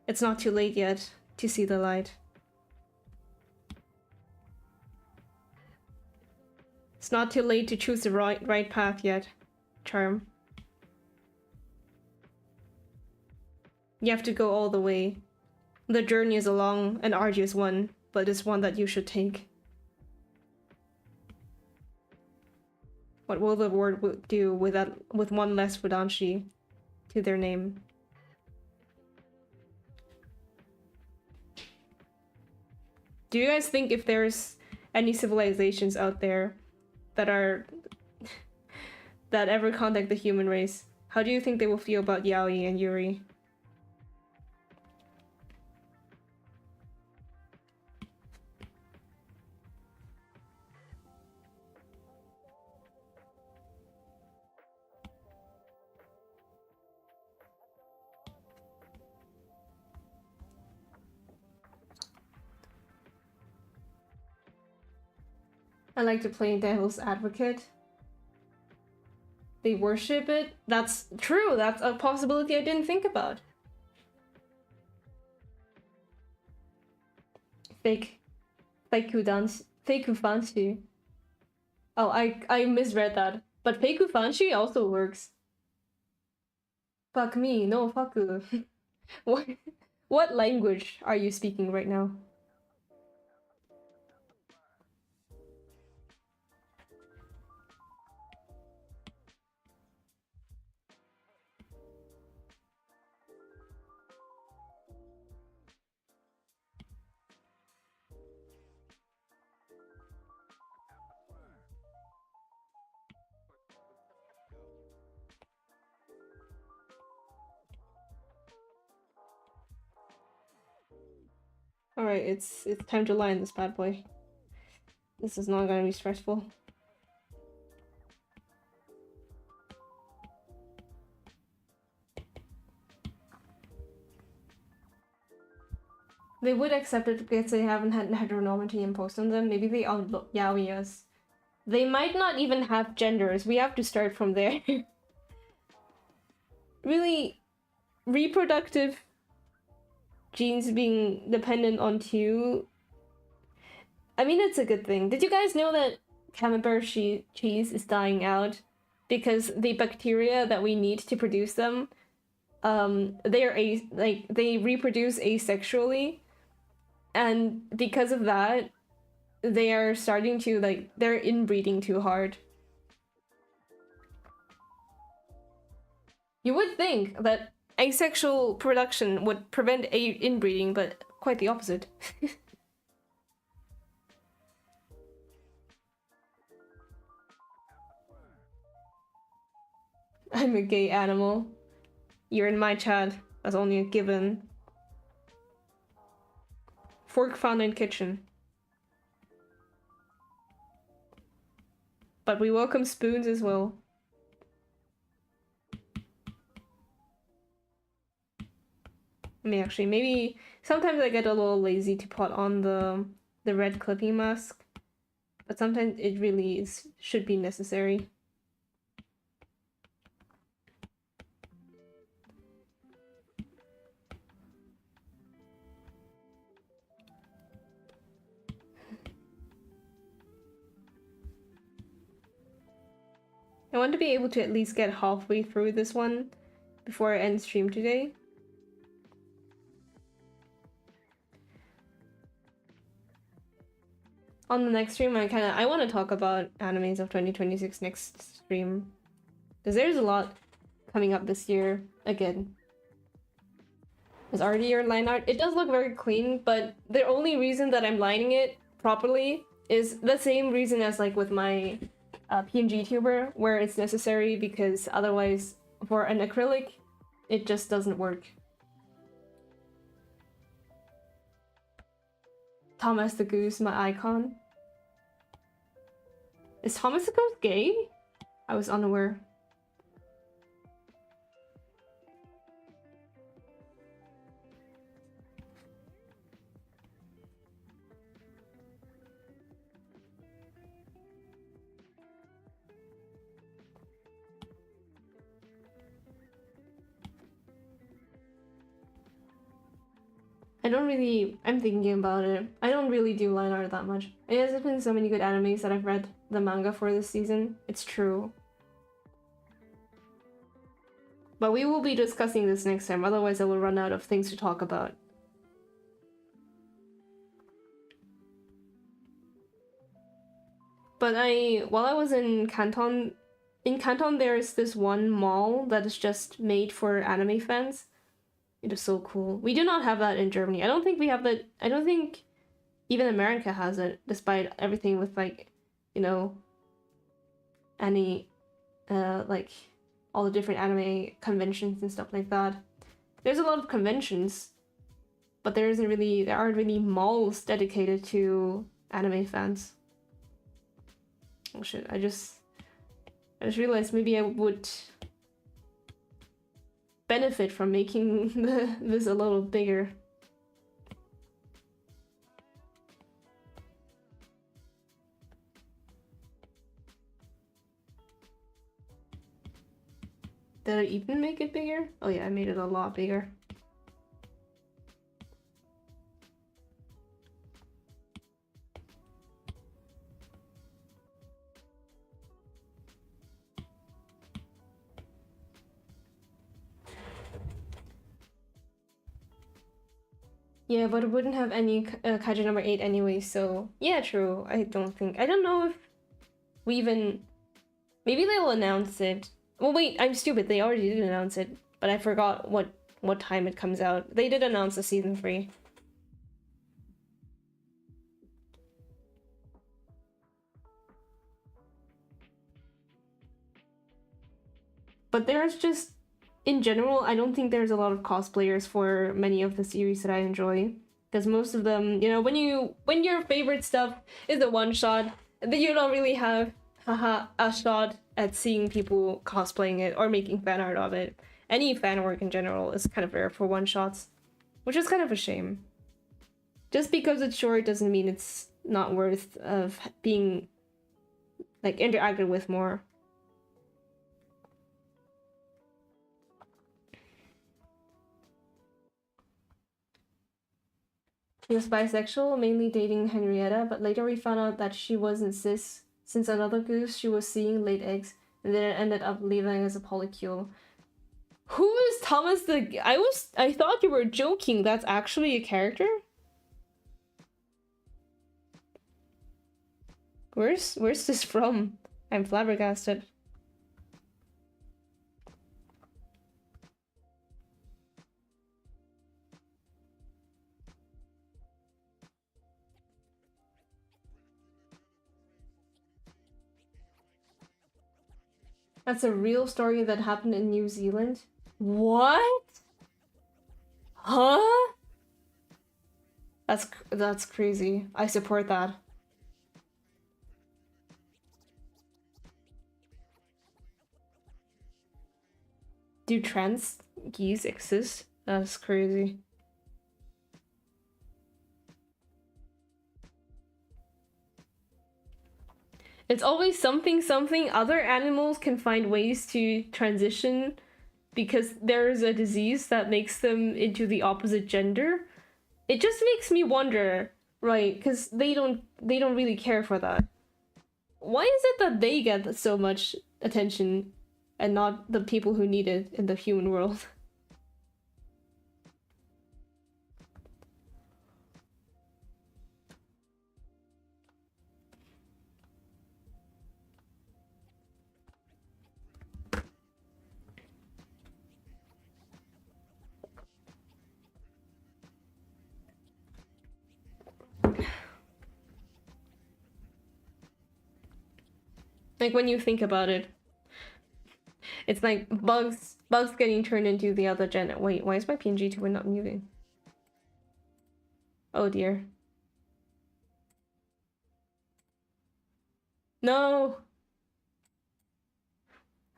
it's not too late yet to see the light. It's not too late to choose the right path yet, Charm. You have to go all the way. The journey is a long and arduous one, but it's one that you should take. What will the world do with one less Fudanshi to their name? Do you guys think if there's any civilizations out there that ever contact the human race, how do you think they will feel about Yaoi and Yuri? I like to play devil's advocate. They worship it? That's true, that's a possibility I didn't think about. Fake Fanshi. Oh, I misread that. But fake Fanshi also works. Fuck me, no fuck. What language are you speaking right now? Alright, it's time to line this bad boy. This is not gonna be stressful. They would accept it because they haven't had heteronormity imposed on them. Maybe they outlook yaoi us. They might not even have genders. We have to start from there. Really, reproductive genes being dependent on two. I mean, it's a good thing. Did you guys know that camembert cheese is dying out because the bacteria that we need to produce them, they reproduce asexually, and because of that, they are starting to they're inbreeding too hard. You would think that asexual production would prevent inbreeding, but quite the opposite. I'm a gay animal. You're in my chat. That's only a given. Fork found in kitchen. But we welcome spoons as well. I mean, actually, maybe sometimes I get a little lazy to put on the red clipping mask, but sometimes it really should be necessary. I want to be able to at least get halfway through this one before I end stream today. On the next stream, I want to talk about animes of 2026 next stream, because there's a lot coming up this year again. Is already your line art? It does look very clean, but the only reason that I'm lining it properly is the same reason as like with my PNG tuber, where it's necessary, because otherwise for an acrylic it just doesn't work. Thomas the Goose, my icon. Is Thomas the Goose gay? I was unaware. I'm thinking about it. I don't really do line art that much. There's been so many good animes that I've read the manga for this season. It's true. But we will be discussing this next time, otherwise I will run out of things to talk about. But while I was in Canton there's this one mall that is just made for anime fans. It is so cool. We do not have that in Germany. I don't think we have that. I don't think even America has it, despite everything with, like, you know, any, like, all the different anime conventions and stuff like that. There's a lot of conventions, but there aren't really malls dedicated to anime fans. Oh shit, I just realized maybe I would benefit from making this a little bigger. Did I even make it bigger? Oh yeah, I made it a lot bigger. Yeah, but it wouldn't have any kaiju number 8 anyway, so yeah, true. I don't know if we even... Maybe they'll announce it. Well, wait, I'm stupid. They already did announce it, but I forgot what time it comes out. They did announce the season 3. But there's just... In general, I don't think there's a lot of cosplayers for many of the series that I enjoy. Because most of them, you know, when your favorite stuff is a one-shot, then you don't really have a shot at seeing people cosplaying it or making fan art of it. Any fan work in general is kind of rare for one-shots, which is kind of a shame. Just because it's short doesn't mean it's not worth of being, like, interacted with more. He was bisexual, mainly dating Henrietta, but later we found out that she wasn't cis, since another goose she was seeing laid eggs, and then it ended up leaving as a polycule. Who is Thomas the... I thought you were joking. That's actually a character? Where's this from? I'm flabbergasted. That's a real story that happened in New Zealand? What? Huh? That's crazy. I support that. Do trans geese exist? That's crazy. It's always something. Other animals can find ways to transition because there's a disease that makes them into the opposite gender. It just makes me wonder, right? Because they don't really care for that. Why is it that they get so much attention and not the people who need it in the human world? Like, when you think about it, it's like bugs getting turned into the other gen. Wait, why is my PNG twin not moving? Oh dear. No!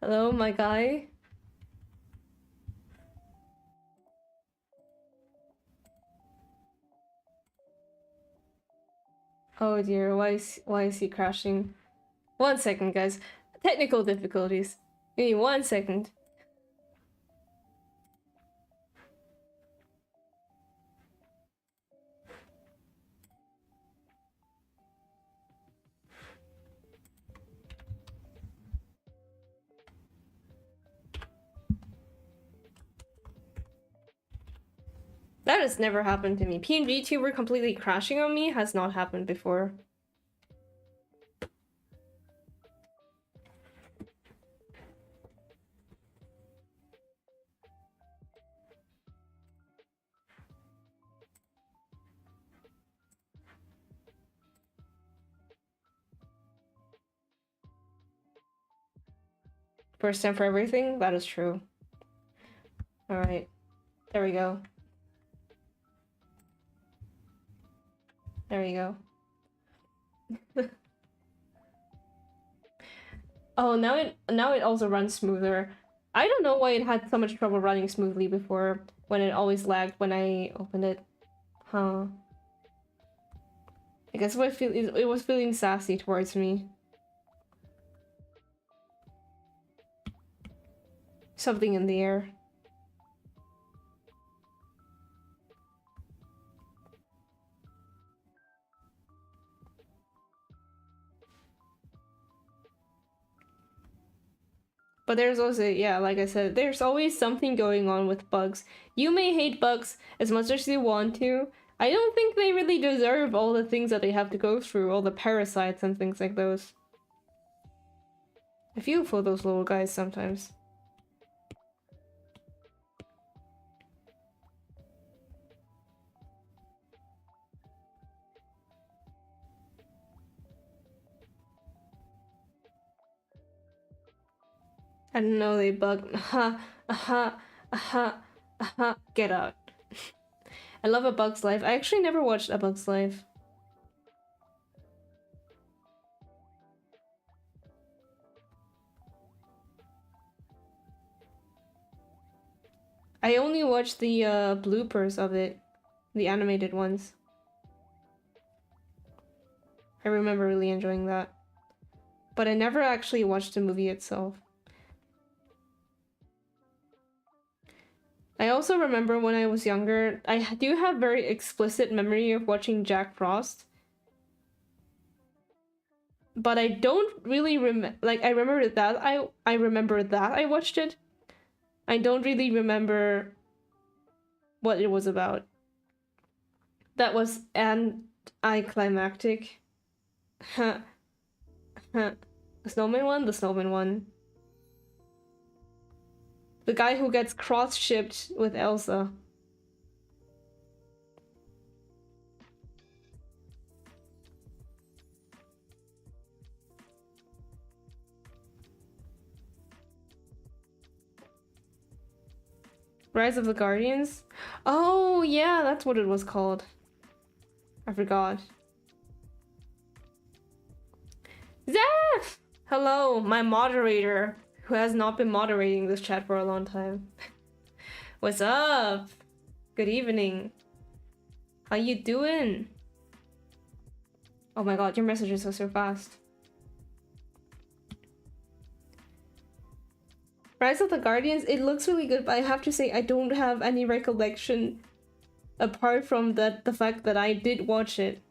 Hello, my guy? Oh dear, why is he crashing? 1 second, guys. Technical difficulties. Give me 1 second. That has never happened to me. PNG tuber completely crashing on me has not happened before. First time for everything? That is true. Alright. There we go. There we go. Oh, now it also runs smoother. I don't know why it had so much trouble running smoothly before, when it always lagged when I opened it. Huh. I guess it was feeling sassy towards me. Something in the air. But there's also, yeah, like I said, there's always something going on with bugs. You may hate bugs as much as you want to. I don't think they really deserve all the things that they have to go through, all the parasites and things like those. I feel for those little guys sometimes. I don't know, they bug. Aha, aha, aha, aha. Get out. I love A Bug's Life. I actually never watched A Bug's Life. I only watched the bloopers of it, the animated ones. I remember really enjoying that. But I never actually watched the movie itself. I also remember when I was younger, I do have very explicit memory of watching Jack Frost. But I don't really like, I remember that I remember that I watched it. I don't really remember what it was about. That was anticlimactic. The snowman one? The snowman one. The guy who gets cross-shipped with Elsa. Rise of the Guardians? Oh, yeah, that's what it was called. I forgot. Zeph! Hello, my moderator, who has not been moderating this chat for a long time. What's up? Good evening. How you doing? Oh my god, your messages are so fast. Rise of the Guardians, it looks really good, but I have to say I don't have any recollection apart from the fact that I did watch it.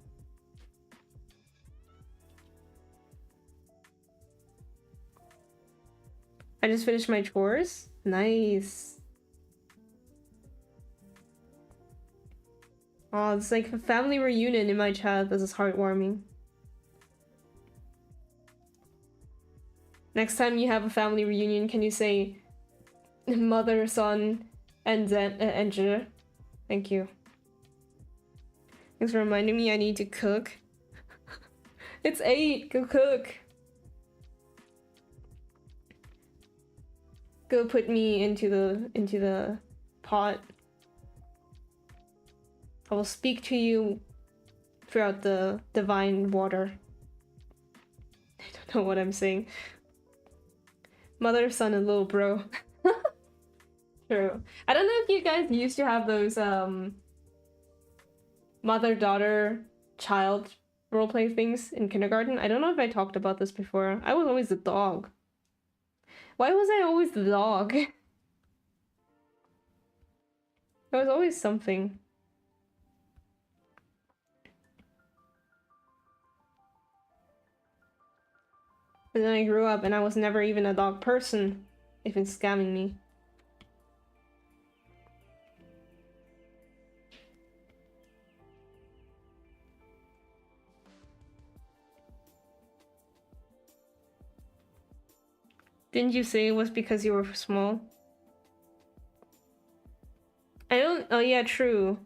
I just finished my chores. Nice. Oh, it's like a family reunion in my chat. This is heartwarming. Next time you have a family reunion, can you say mother, son, and Zhe? Thank you. Thanks for reminding me I need to cook. It's 8. Go cook. Go put me into the pot. I will speak to you throughout the divine water. I don't know what I'm saying. Mother, son, and little bro. True. I don't know if you guys used to have those mother, daughter, child roleplay things in kindergarten. I don't know if I talked about this before. I was always the dog. Why was I always the dog? There was always something. And then I grew up and I was never even a dog person, even scamming me. Didn't you say it was because you were small? I don't- oh yeah, true.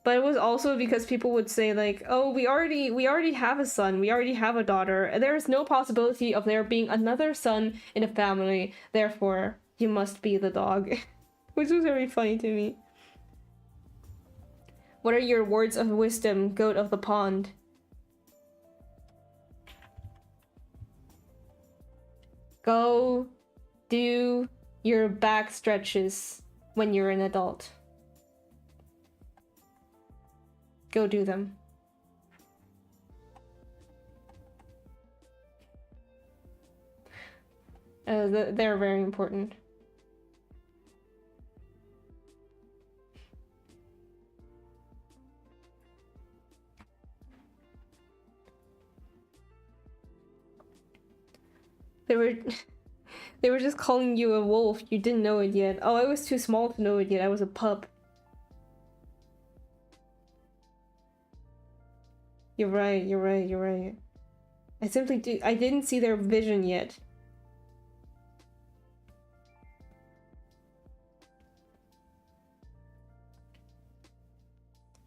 But it was also because people would say like, oh, we already have a son, we already have a daughter, and there is no possibility of there being another son in a family, therefore you must be the dog. Which was very funny to me. What are your words of wisdom, goat of the pond? Go do your back stretches when you're an adult. Go do them. They're very important. They were just calling you a wolf. You didn't know it yet. Oh, I was too small to know it yet. I was a pup. You're right, you're right, you're right. I didn't see their vision yet.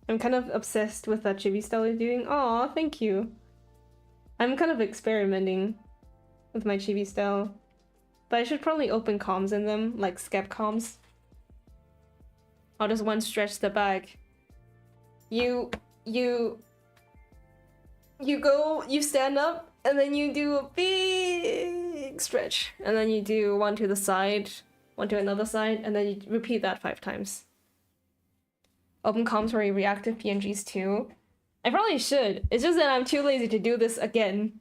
I'm kind of obsessed with that chibi style you're doing. Aw, thank you. I'm kind of experimenting with my chibi style. But I should probably open comms in them, like skep comms. I'll just one stretch the back. You go, you stand up, and then you do a big stretch. And then you do one to the side, one to another side, and then you repeat that 5 times. Open comms for reactive PNGs too. I probably should. It's just that I'm too lazy to do this again.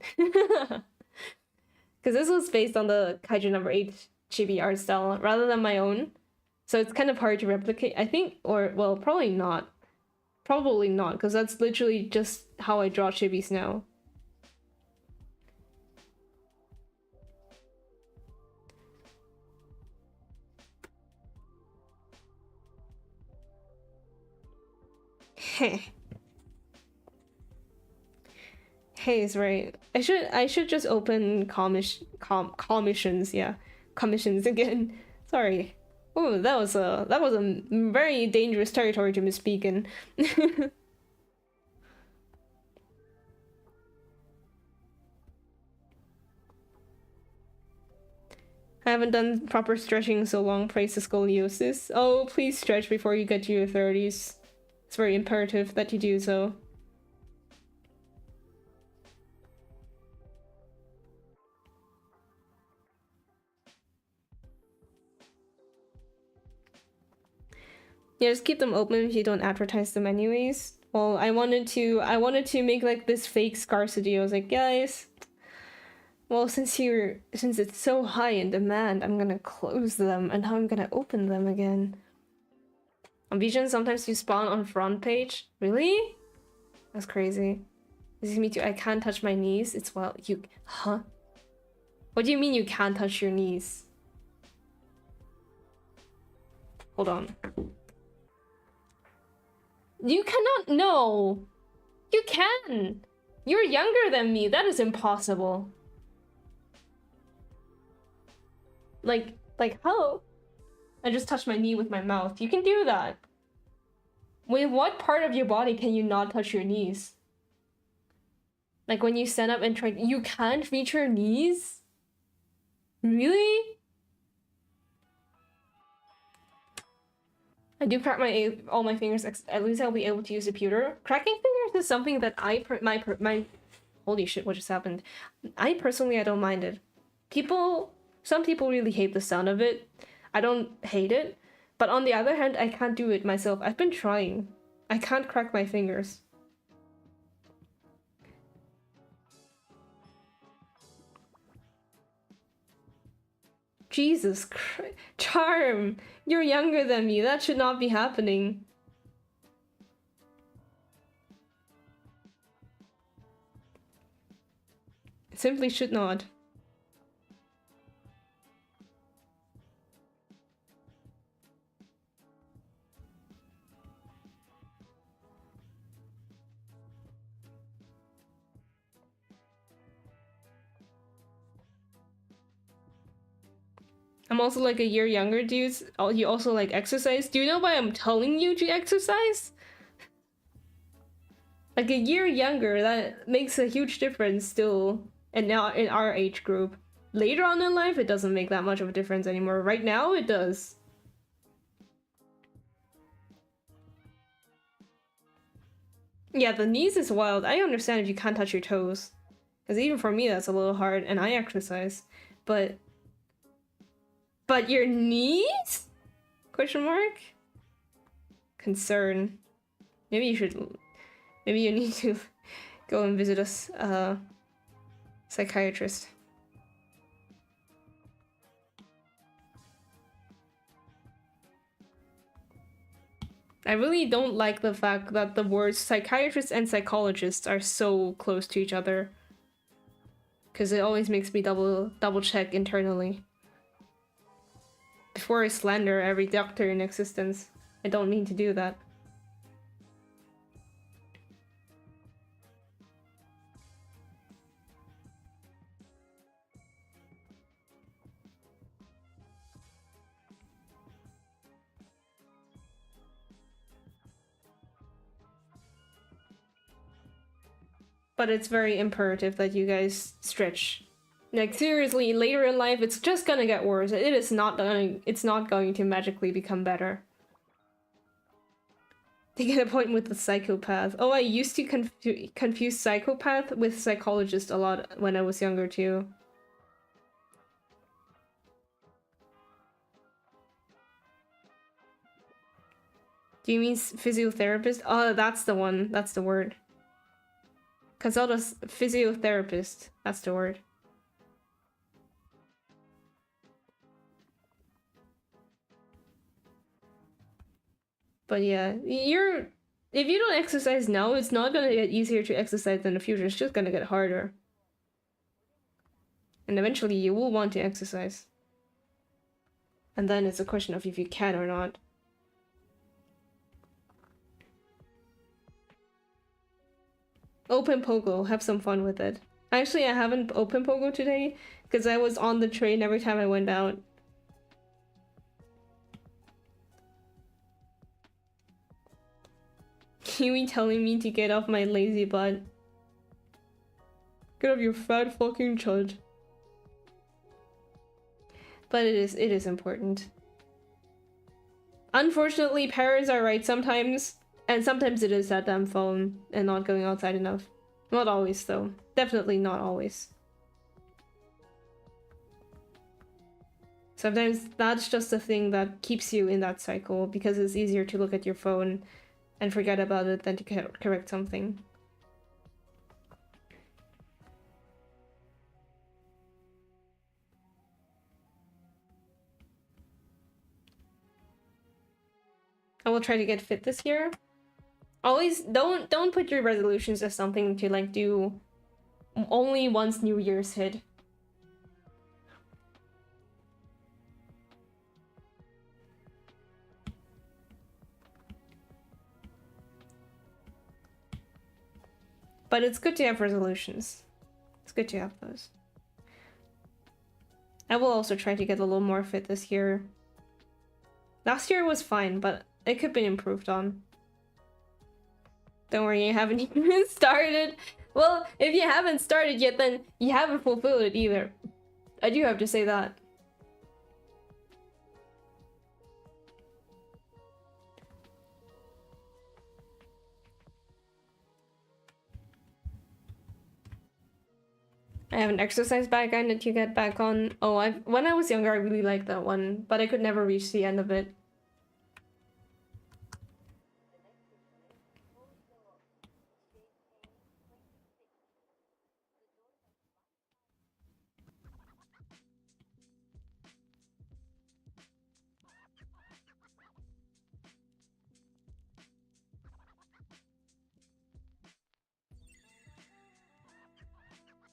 Because this was based on the Kaiju number 8 chibi art style rather than my own. So it's kind of hard to replicate, I think, or, well, probably not. Probably not, because that's literally just how I draw chibis now. Heh. Hey is right. I should just open commissions, yeah. Commissions again. Sorry. Oh, that was a very dangerous territory to misspeak in. I haven't done proper stretching in so long, praise the scoliosis. Oh, please stretch before you get to your 30s. It's very imperative that you do so. Yeah, just keep them open if you don't advertise them anyways. Well, I wanted to make like this fake scarcity. I was like, guys, well, since it's so high in demand, I'm gonna close them and now I'm gonna open them again. On Vision, sometimes you spawn on front page. Really? That's crazy. This is me too. I can't touch my knees. It's wild. You, huh? What do you mean you can't touch your knees? Hold on. You cannot. No. You can. You're younger than me. That is impossible. Like how? I just touched my knee with my mouth. You can do that. With what part of your body can you not touch your knees? Like when you stand up and try, you can't reach your knees? Really? I do crack all my fingers. At least I'll be able to use the pewter. Cracking fingers is something that my holy shit! What just happened? I don't mind it. Some people really hate the sound of it. I don't hate it, but on the other hand, I can't do it myself. I've been trying. I can't crack my fingers. Jesus Christ. Charm! You're younger than me. That should not be happening. It simply should not. I'm also like a year younger, dudes. You also like exercise. Do you know why I'm telling you to exercise? Like a year younger, that makes a huge difference still. And now in our age group. Later on in life, it doesn't make that much of a difference anymore. Right now, it does. Yeah, the knees is wild. I understand if you can't touch your toes. Because even for me, that's a little hard, and I exercise. But your knees? Question mark? Concern. Maybe you need to go and visit a psychiatrist. I really don't like the fact that the words psychiatrist and psychologist are so close to each other. Because it always makes me double check internally. Before I slander every doctor in existence. I don't mean to do that. But it's very imperative that you guys stretch. Like seriously, later in life, it's just gonna get worse. It's not going to magically become better. They get a point with the psychopath. Oh, I used to confuse psychopath with psychologist a lot when I was younger too. Do you mean physiotherapist? Oh, that's the one. That's the word. Consult a physiotherapist. That's the word. But yeah, if you don't exercise now, it's not gonna get easier to exercise in the future. It's just gonna get harder. And eventually you will want to exercise. And then it's a question of if you can or not. Open Pogo, have some fun with it. Actually, I haven't opened Pogo today because I was on the train every time I went out. Kiwi telling me to get off my lazy butt. Get off your fat fucking chud. But it is important. Unfortunately, parents are right sometimes, and sometimes it is that damn phone and not going outside enough. Not always, though. Definitely not always. Sometimes that's just the thing that keeps you in that cycle, because it's easier to look at your phone and forget about it than to correct something. I will try to get fit this year. Always don't put your resolutions as something to like do only once New Year's hit. But it's good to have resolutions. It's good to have those. I will also try to get a little more fit this year. Last year was fine, but it could be improved on. Don't worry, I haven't even started. Well, if you haven't started yet, then you haven't fulfilled it either. I do have to say that. I have an exercise bag I need to get back on. Oh, when I was younger, I really liked that one, but I could never reach the end of it.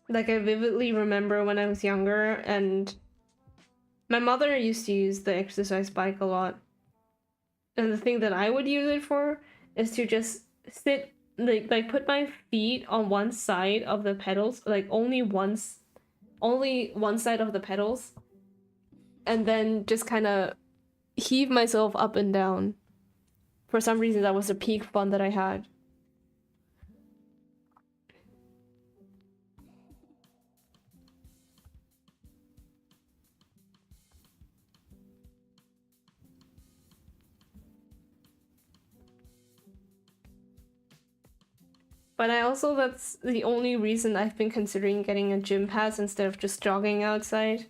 Like, I vividly remember when I was younger, and my mother used to use the exercise bike a lot. And the thing that I would use it for is to just sit, like put my feet on one side of the pedals, like only one side of the pedals, and then just kind of heave myself up and down. For some reason, that was the peak fun that I had. But that's the only reason I've been considering getting a gym pass instead of just jogging outside.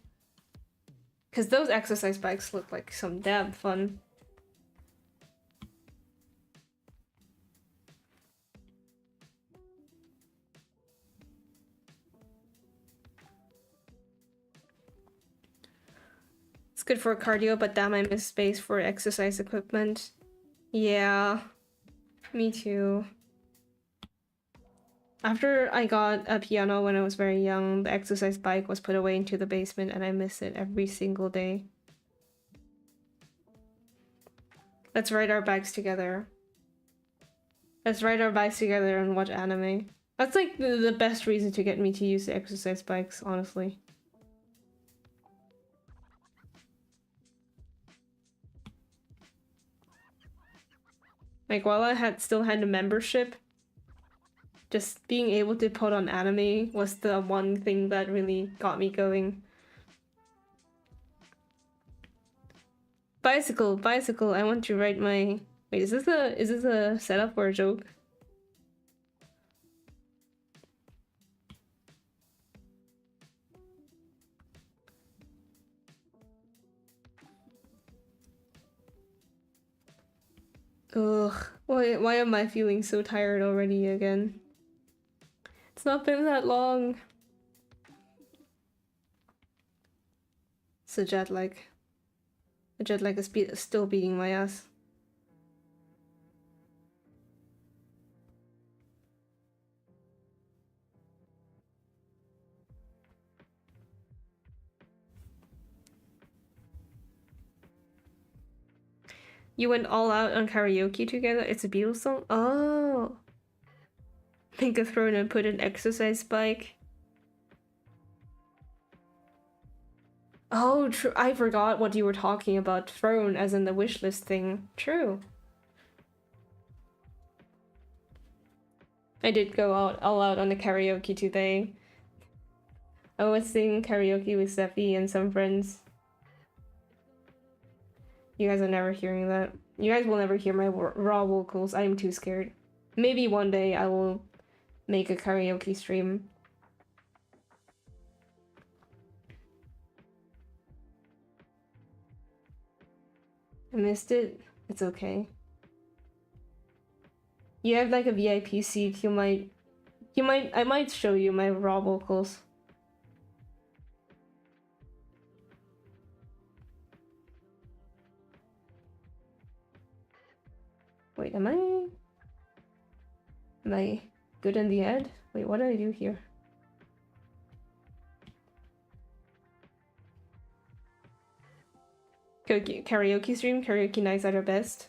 Because those exercise bikes look like some damn fun. It's good for cardio, but damn, I miss space for exercise equipment. Yeah, me too. After I got a piano when I was very young, the exercise bike was put away into the basement and I miss it every single day. Let's ride our bikes together. Let's ride our bikes together and watch anime. That's like the best reason to get me to use the exercise bikes, honestly. Like, while I still had a membership, just being able to put on anime was the one thing that really got me going. Bicycle, I want to ride my... Wait, is this a setup or a joke? Ugh, why am I feeling so tired already again? It's not been that long. It's a jet lag. The jet lag is still beating my ass. You went all out on karaoke together? It's a Beatles song? Oh! Make a throne and put an exercise bike. Oh, true. I forgot what you were talking about. Throne, as in the wishlist thing. True. I did go all out on the karaoke today. I was singing karaoke with Steffi and some friends. You guys are never hearing that. You guys will never hear my raw vocals. I am too scared. Maybe one day I will make a karaoke stream. I missed it. It's okay. You have like a VIP seat. I might show you my raw vocals. Wait, am I good in the head? Wait, what did I do here? Karaoke stream, karaoke nights at our best.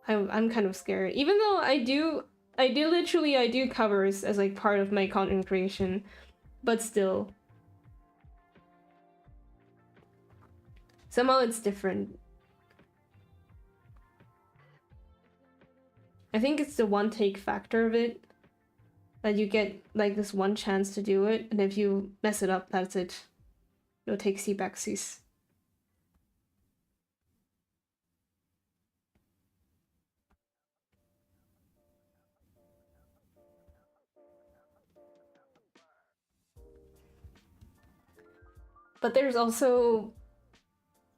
I'm kind of scared. Even though I do covers as like part of my content creation, but still. Somehow it's different. I think it's the one take factor of it. That you get like this one chance to do it, and if you mess it up, that's it. No takesy backsies. But there's also,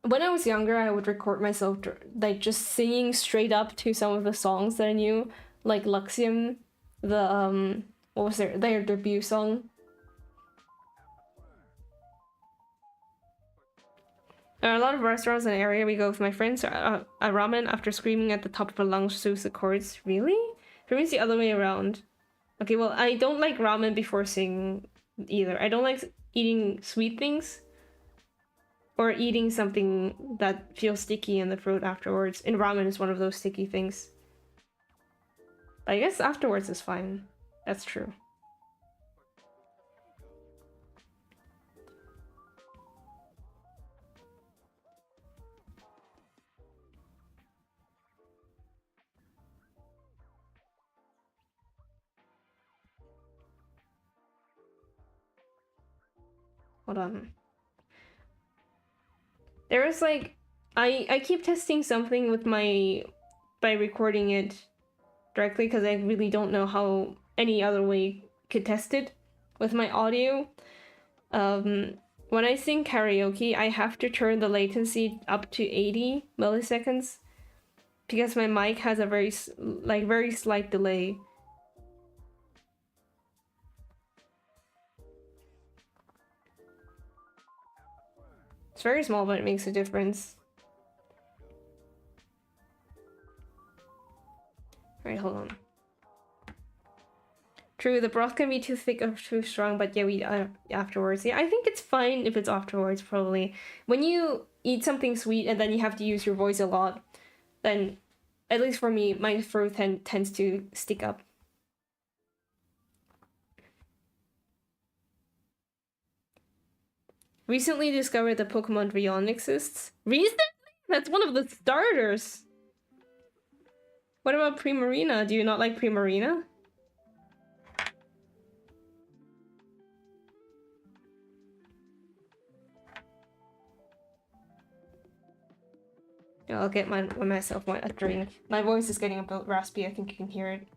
when I was younger, I would record myself like just singing straight up to some of the songs that I knew, like Luxium, the what was their debut song? There are a lot of restaurants in the area we go with my friends. A ramen after screaming at the top of our lungs through the chords. Really? For me, it's the other way around. Okay, well, I don't like ramen before singing either. I don't like eating sweet things. Or eating something that feels sticky in the throat afterwards. And ramen is one of those sticky things. But I guess afterwards is fine. That's true. Hold on. There is like, I keep testing something with by recording it directly because I really don't know how any other way could test it with my audio. When I sing karaoke, I have to turn the latency up to 80 milliseconds because my mic has a very slight delay. It's very small, but it makes a difference. Alright, hold on. True, the broth can be too thick or too strong, but yeah, we afterwards. Yeah, I think it's fine if it's afterwards, probably. When you eat something sweet and then you have to use your voice a lot, then, at least for me, my throat tends to stick up. Recently discovered that Pokemon Rion exists. Recently? That's one of the starters! What about Primarina? Do you not like Primarina? I'll get myself a drink. My voice is getting a bit raspy, I think you can hear it.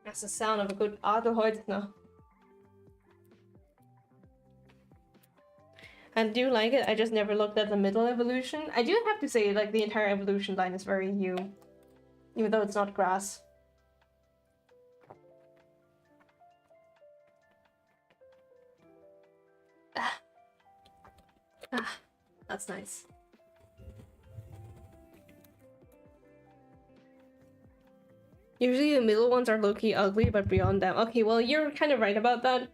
That's the sound of a good Adelhoid now. I do like it, I just never looked at the middle evolution. I do have to say, like, the entire evolution line is very new. Even though it's not grass. That's nice. Usually the middle ones are low-key ugly, but beyond them. Okay, well, you're kind of right about that.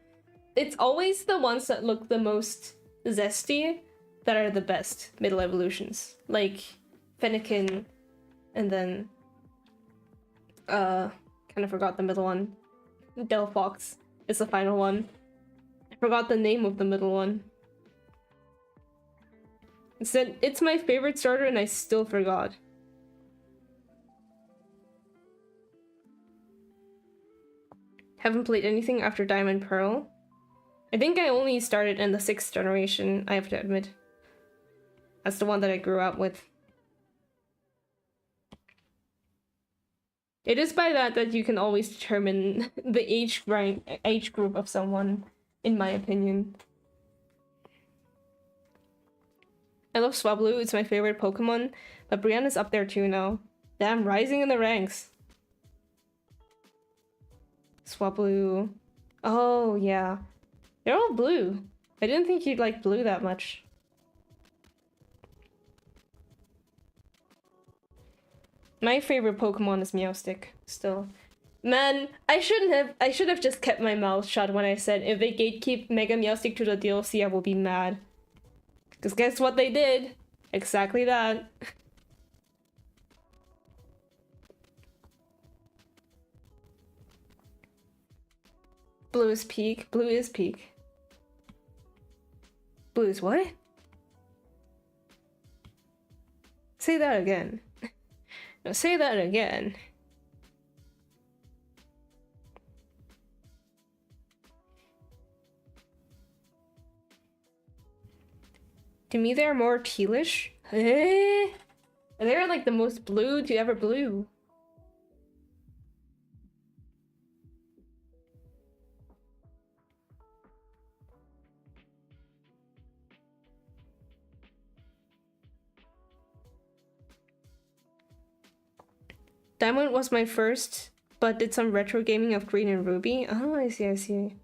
It's always the ones that look the most zesty that are the best middle evolutions. Like Fennekin, and then kind of forgot the middle one. Delphox is the final one. I forgot the name of the middle one. It said it's my favorite starter and I still forgot. Haven't played anything after Diamond Pearl. I think I only started in the 6th generation, I have to admit. That's the one that I grew up with. It is by that you can always determine the age group of someone, in my opinion. I love Swablu, it's my favorite Pokemon, but Brianna's up there too now. Damn, rising in the ranks. Swablu. Oh, yeah. They're all blue. I didn't think you'd like blue that much. My favorite Pokemon is Meowstic, still. Man, I should have just kept my mouth shut when I said if they gatekeep Mega Meowstic to the DLC, I will be mad. Because guess what they did? Exactly that. Blue is peak. Blue is peak. Blue is what? Say that again. No, say that again. To me, they're more tealish. They're like the most blue to ever blue. Diamond was my first, but did some retro gaming of Green and Ruby. Oh, I see, I see.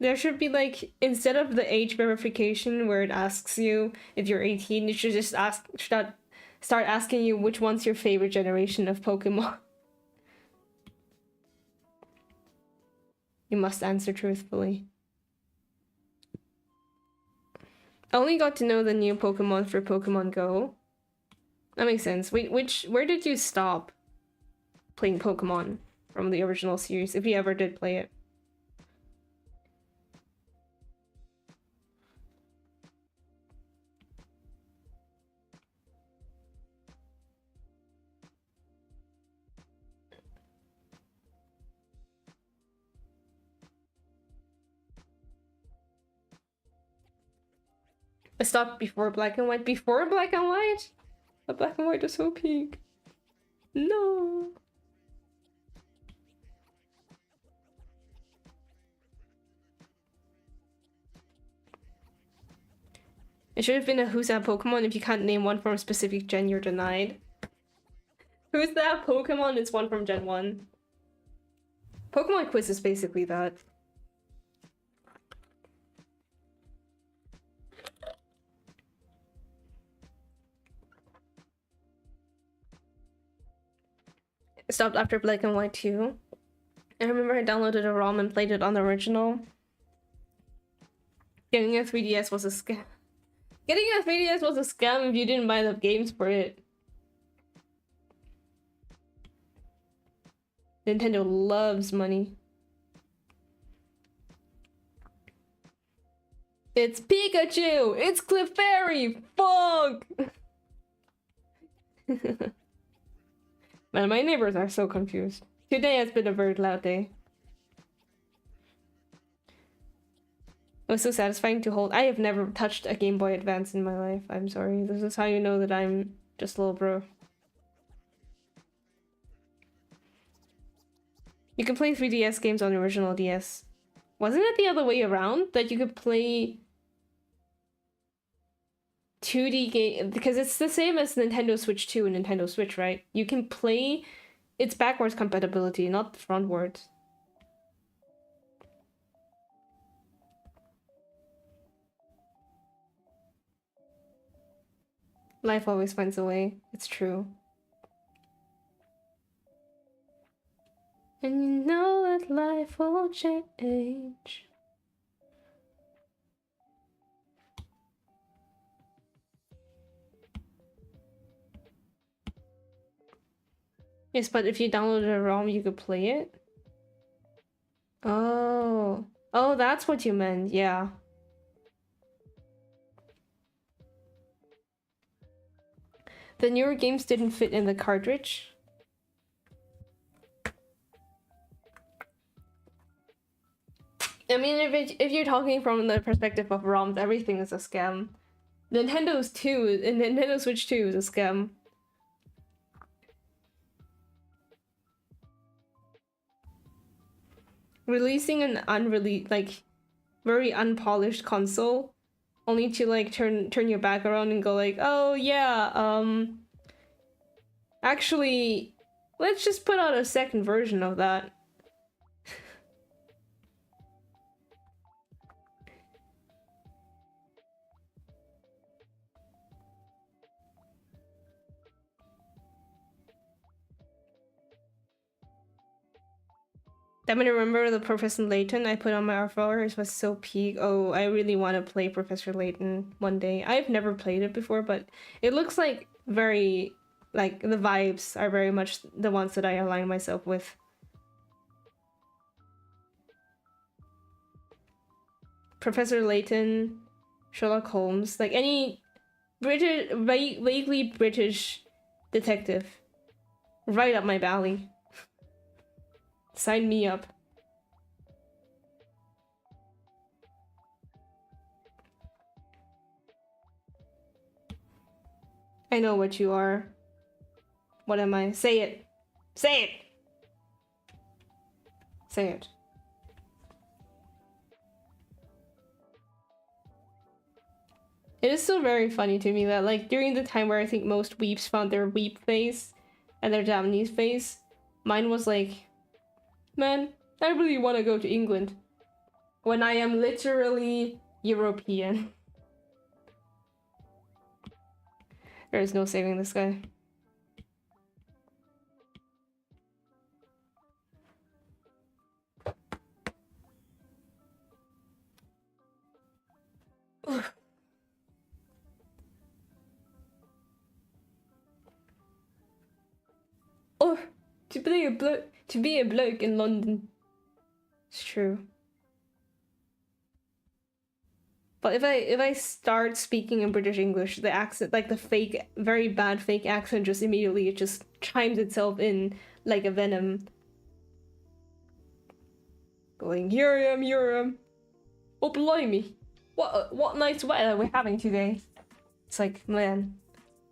There should be like, instead of the age verification where it asks you if you're 18, it should just start asking you which one's your favorite generation of Pokemon. You must answer truthfully. I only got to know the new Pokemon for Pokemon Go. That makes sense. Wait, where did you stop playing Pokemon from the original series, if you ever did play it? I stopped before Black and White. Before Black and White? But Black and White is so peak. No. It should have been a Who's That Pokemon. If you can't name one from a specific gen, you're denied. Who's That Pokemon is one from Gen 1. Pokemon Quiz is basically that. I stopped after Black and White too. I remember I downloaded a ROM and played it on the original. Getting a 3DS was a scam. Getting a 3DS was a scam if you didn't buy the games for it. Nintendo loves money. It's Pikachu! It's Clefairy! Fuck! Man, my neighbors are so confused. Today has been a very loud day. It was so satisfying to hold. I have never touched a Game Boy Advance in my life. I'm sorry. This is how you know that I'm just a little bro. You can play 3DS games on the original DS. Wasn't it the other way around? That you could play 2D game, because it's the same as Nintendo Switch 2 and Nintendo Switch, right? You can play, it's backwards compatibility, not frontwards. Life always finds a way. It's true. And you know that life will change. Yes, but if you downloaded a ROM, you could play it? Oh. Oh, that's what you meant, yeah. The newer games didn't fit in the cartridge? I mean, if you're talking from the perspective of ROMs, everything is a scam. Nintendo Switch 2 is a scam. Releasing an unreleased, like, very unpolished console, only to like turn your back around and go like, oh yeah, actually, let's just put out a second version of that. I mean, remember the Professor Layton I put on my R4? It was so peak. Oh, I really want to play Professor Layton one day. I've never played it before, but it looks like very, like, the vibes are very much the ones that I align myself with. Professor Layton, Sherlock Holmes, like any British, vaguely British detective. Right up my alley. Sign me up. I know what you are. What am I? Say it. Say it! Say it. It is still very funny to me that, like, during the time where I think most weeps found their weep phase and their Japanese phase, mine was like, man, I really want to go to England when I am literally European. There is no saving this guy. Oh, to be a bloke in London. It's true. But if I start speaking in British English, the accent, like the fake, very bad fake accent, just immediately it just chimes itself in like a venom. Going, here I am, here I am. Oh blimey, what nice weather we're having today. It's like, man,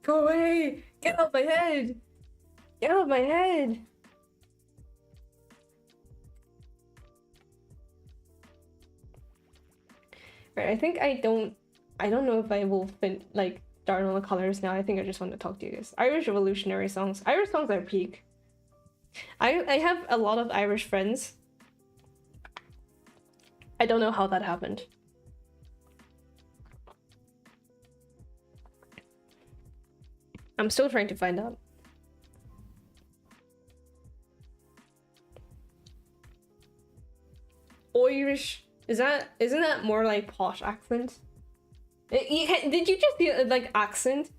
go away, get out of my head, get out of my head. Right, I think I don't know if I will like start on the colors now. I think I just want to talk to you guys. Irish revolutionary songs. Irish songs are peak. I have a lot of Irish friends. I don't know how that happened. I'm still trying to find out. Irish, isn't that more like posh accent? Did you just feel like accent?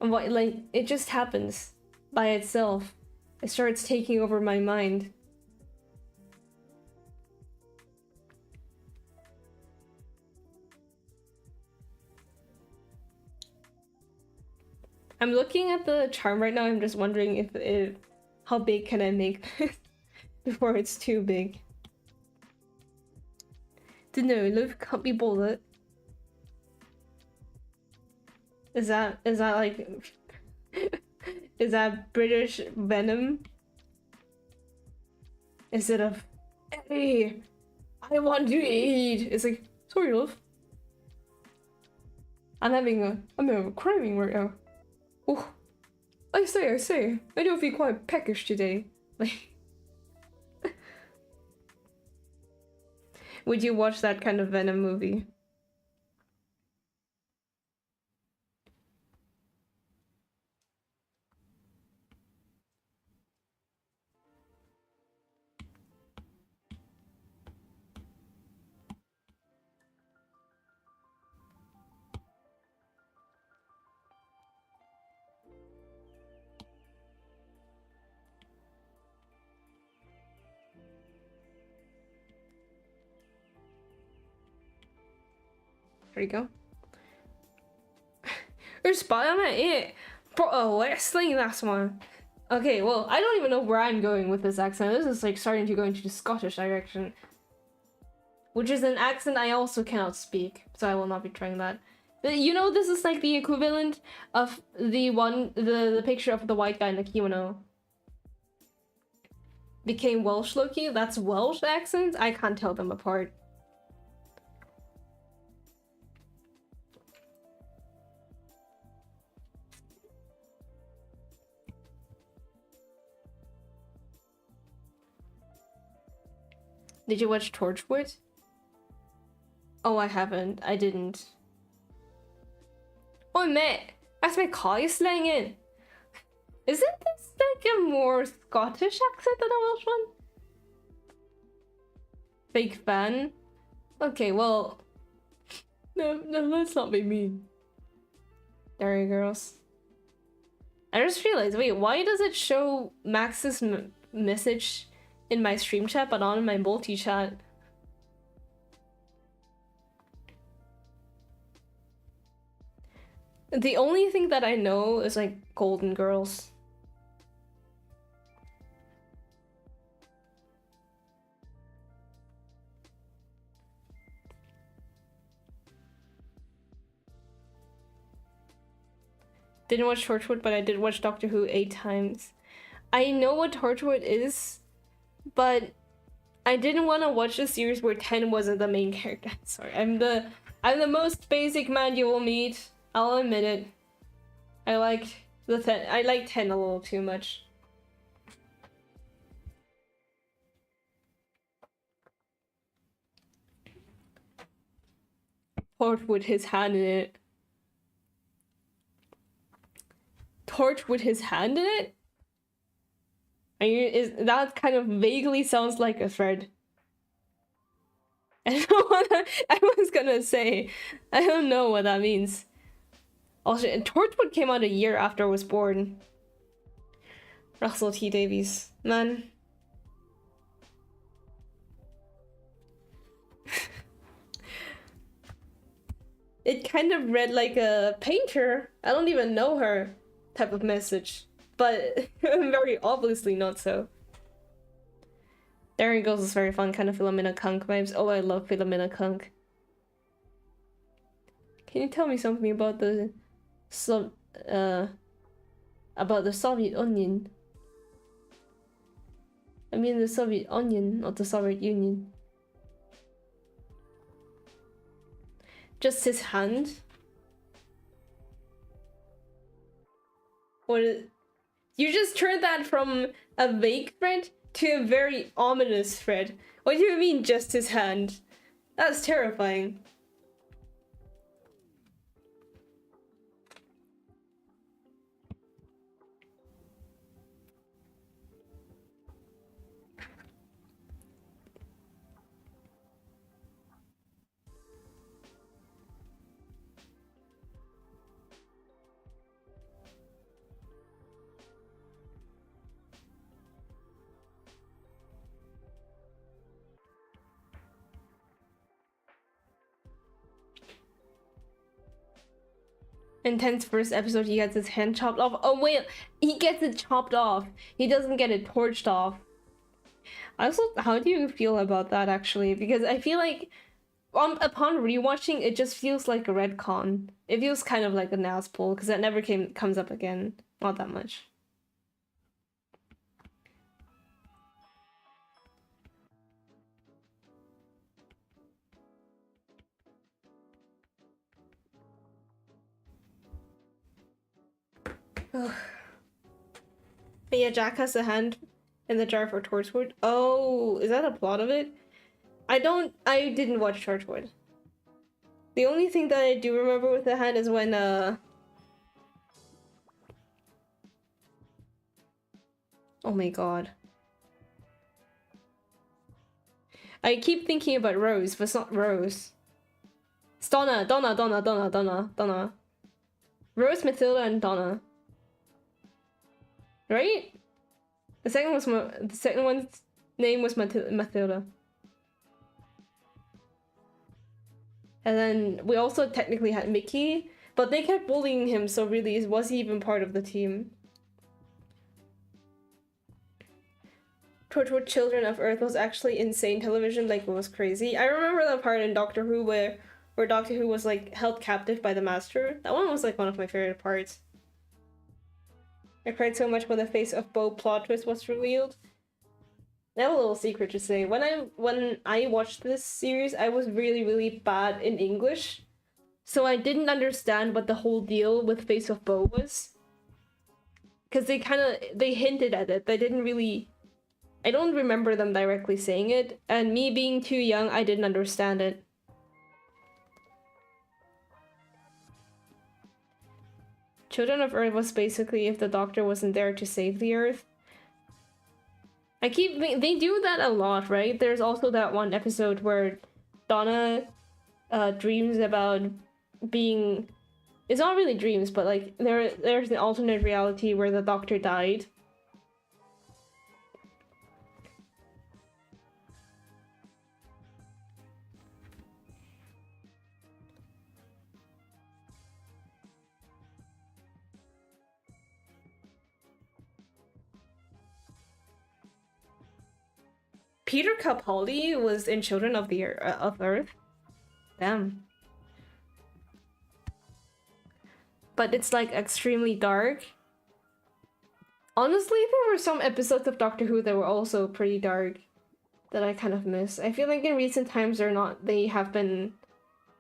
And what, like, it just happens by itself. It starts taking over my mind. I'm looking at the charm right now. I'm just wondering if how big can I make this before it's too big. Dunno, love can't be bothered. Is that like is that British venom? Instead of, hey, I want to eat. It's like, sorry love. I'm having a craving right now. Oh, I say, I don't feel quite peckish today. Like, would you watch that kind of Venom movie? There you go. There's Spider-Man in it. Pro wrestling, that's one. Okay, well, I don't even know where I'm going with this accent. This is like starting to go into the Scottish direction. Which is an accent I also cannot speak, so I will not be trying that. You know, this is like the equivalent of the picture of the white guy in the kimono. Became Welsh Loki? That's Welsh accents? I can't tell them apart. Did you watch Torchwood? Oh, I haven't. I didn't. Oh, mate, that's my car slanging. Isn't this like a more Scottish accent than a Welsh one? Fake fan? Okay, well... No, let's not be mean. There you girls. I just realized, wait, why does it show Max's message in my stream chat but not in my multi-chat? The only thing that I know is like Golden Girls. Didn't watch Torchwood, but I did watch Doctor Who 8 times. I know what Torchwood is, but I didn't want to watch a series where 10 wasn't the main character. Sorry, I'm the most basic man you will meet. I'll admit it. I like 10 a little too much. Torch with his hand in it. Torch with his hand in it? That kind of vaguely sounds like a thread. I don't know what I was gonna say. I don't know what that means. Also, Torchwood came out a year after I was born. Russell T Davies. Man. It kind of read like a painter. I don't even know her type of message. But very obviously not so. There He Goes is very fun, kind of Philomena Kunk vibes. Oh, I love Philomena Kunk. Can you tell me something about the Soviet Onion? I mean the Soviet Onion, not the Soviet Union. Just his hand? What is... You just turned that from a vague threat to a very ominous threat. What do you mean, just his hand? That's terrifying. In 10's first episode, he gets his hand chopped off. Oh wait, he gets it chopped off. He doesn't get it torched off. Also, how do you feel about that actually? Because I feel like upon rewatching, it just feels like a retcon. It feels kind of like a NAS pull because that never comes up again. Not that much. But yeah, Jack has a hand in the jar for Torchwood. Oh, is that a plot of it? I didn't watch Torchwood. The only thing that I do remember with the hand is when oh my god. I keep thinking about Rose, but it's not Rose. It's Donna. Rose, Matilda, and Donna. Right? The second one's name was Matilda. And then we also technically had Mickey, but they kept bullying him, so really, was he even part of the team? Torchwood Children of Earth was actually insane television, like it was crazy. I remember that part in Doctor Who where Doctor Who was like held captive by the Master. That one was like one of my favorite parts. I cried so much when the face of Bo plot twist was revealed. I have a little secret to say. When I watched this series, I was really bad in English. So I didn't understand what the whole deal with Face of Bo was. Because they hinted at it. They didn't really... I don't remember them directly saying it. And me being too young, I didn't understand it. Children of Earth was basically if the Doctor wasn't there to save the Earth. They do that a lot, right? There's also that one episode where Donna dreams about being... It's not really dreams, but like there's an alternate reality where the Doctor died. Peter Capaldi was in Children of the of Earth. Damn. But it's like extremely dark. Honestly, there were some episodes of Doctor Who that were also pretty dark that I kind of miss. I feel like in recent times they haven't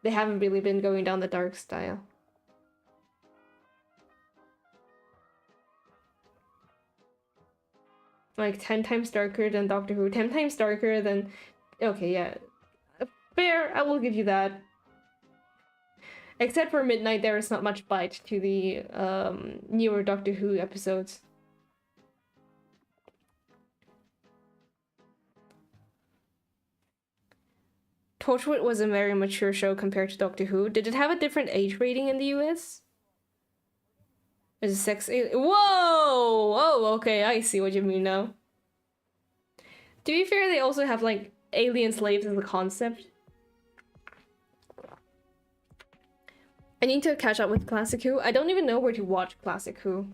really been going down the dark style. Like 10 times darker than Doctor Who, 10 times darker than... Okay, yeah. Fair, I will give you that. Except for Midnight, there is not much bite to the newer Doctor Who episodes. Torchwood was a very mature show compared to Doctor Who. Did it have a different age rating in the US? Is it sex? Whoa! Oh, okay, I see what you mean now. To be fair, they also have like alien slaves as a concept. I need to catch up with Classic Who. I don't even know where to watch Classic Who.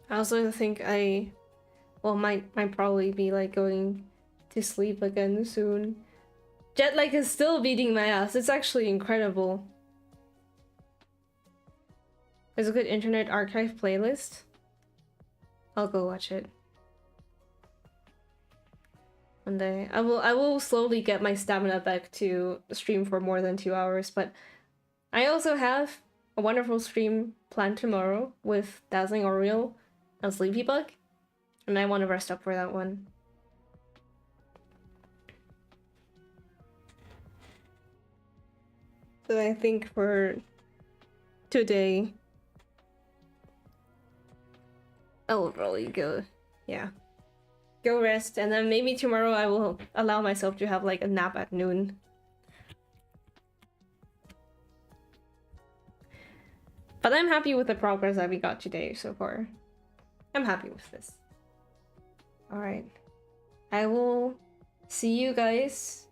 I also think might probably be like going to sleep again soon. Jet lag is still beating my ass. It's actually incredible. There's a good Internet Archive playlist. I'll go watch it one day. I will slowly get my stamina back to stream for more than 2 hours, but I also have a wonderful stream planned tomorrow with Dazzling Oriole and Sleepy Bug, and I want to rest up for that one. So I think for today, I will probably go rest, and then maybe tomorrow I will allow myself to have like a nap at noon. But I'm happy with the progress that we got today so far. I'm happy with this. Alright. I will see you guys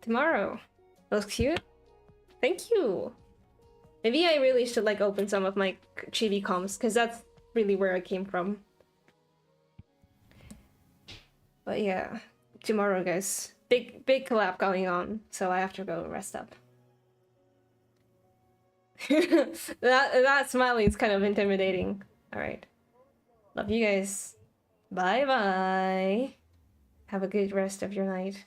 tomorrow. That was cute. Thank you. Maybe I really should like open some of my chibi comms, because that's really where I came from. But yeah, tomorrow guys. Big collab going on, so I have to go rest up. that smiley is kind of intimidating. Alright. Love you guys. Bye bye. Have a good rest of your night.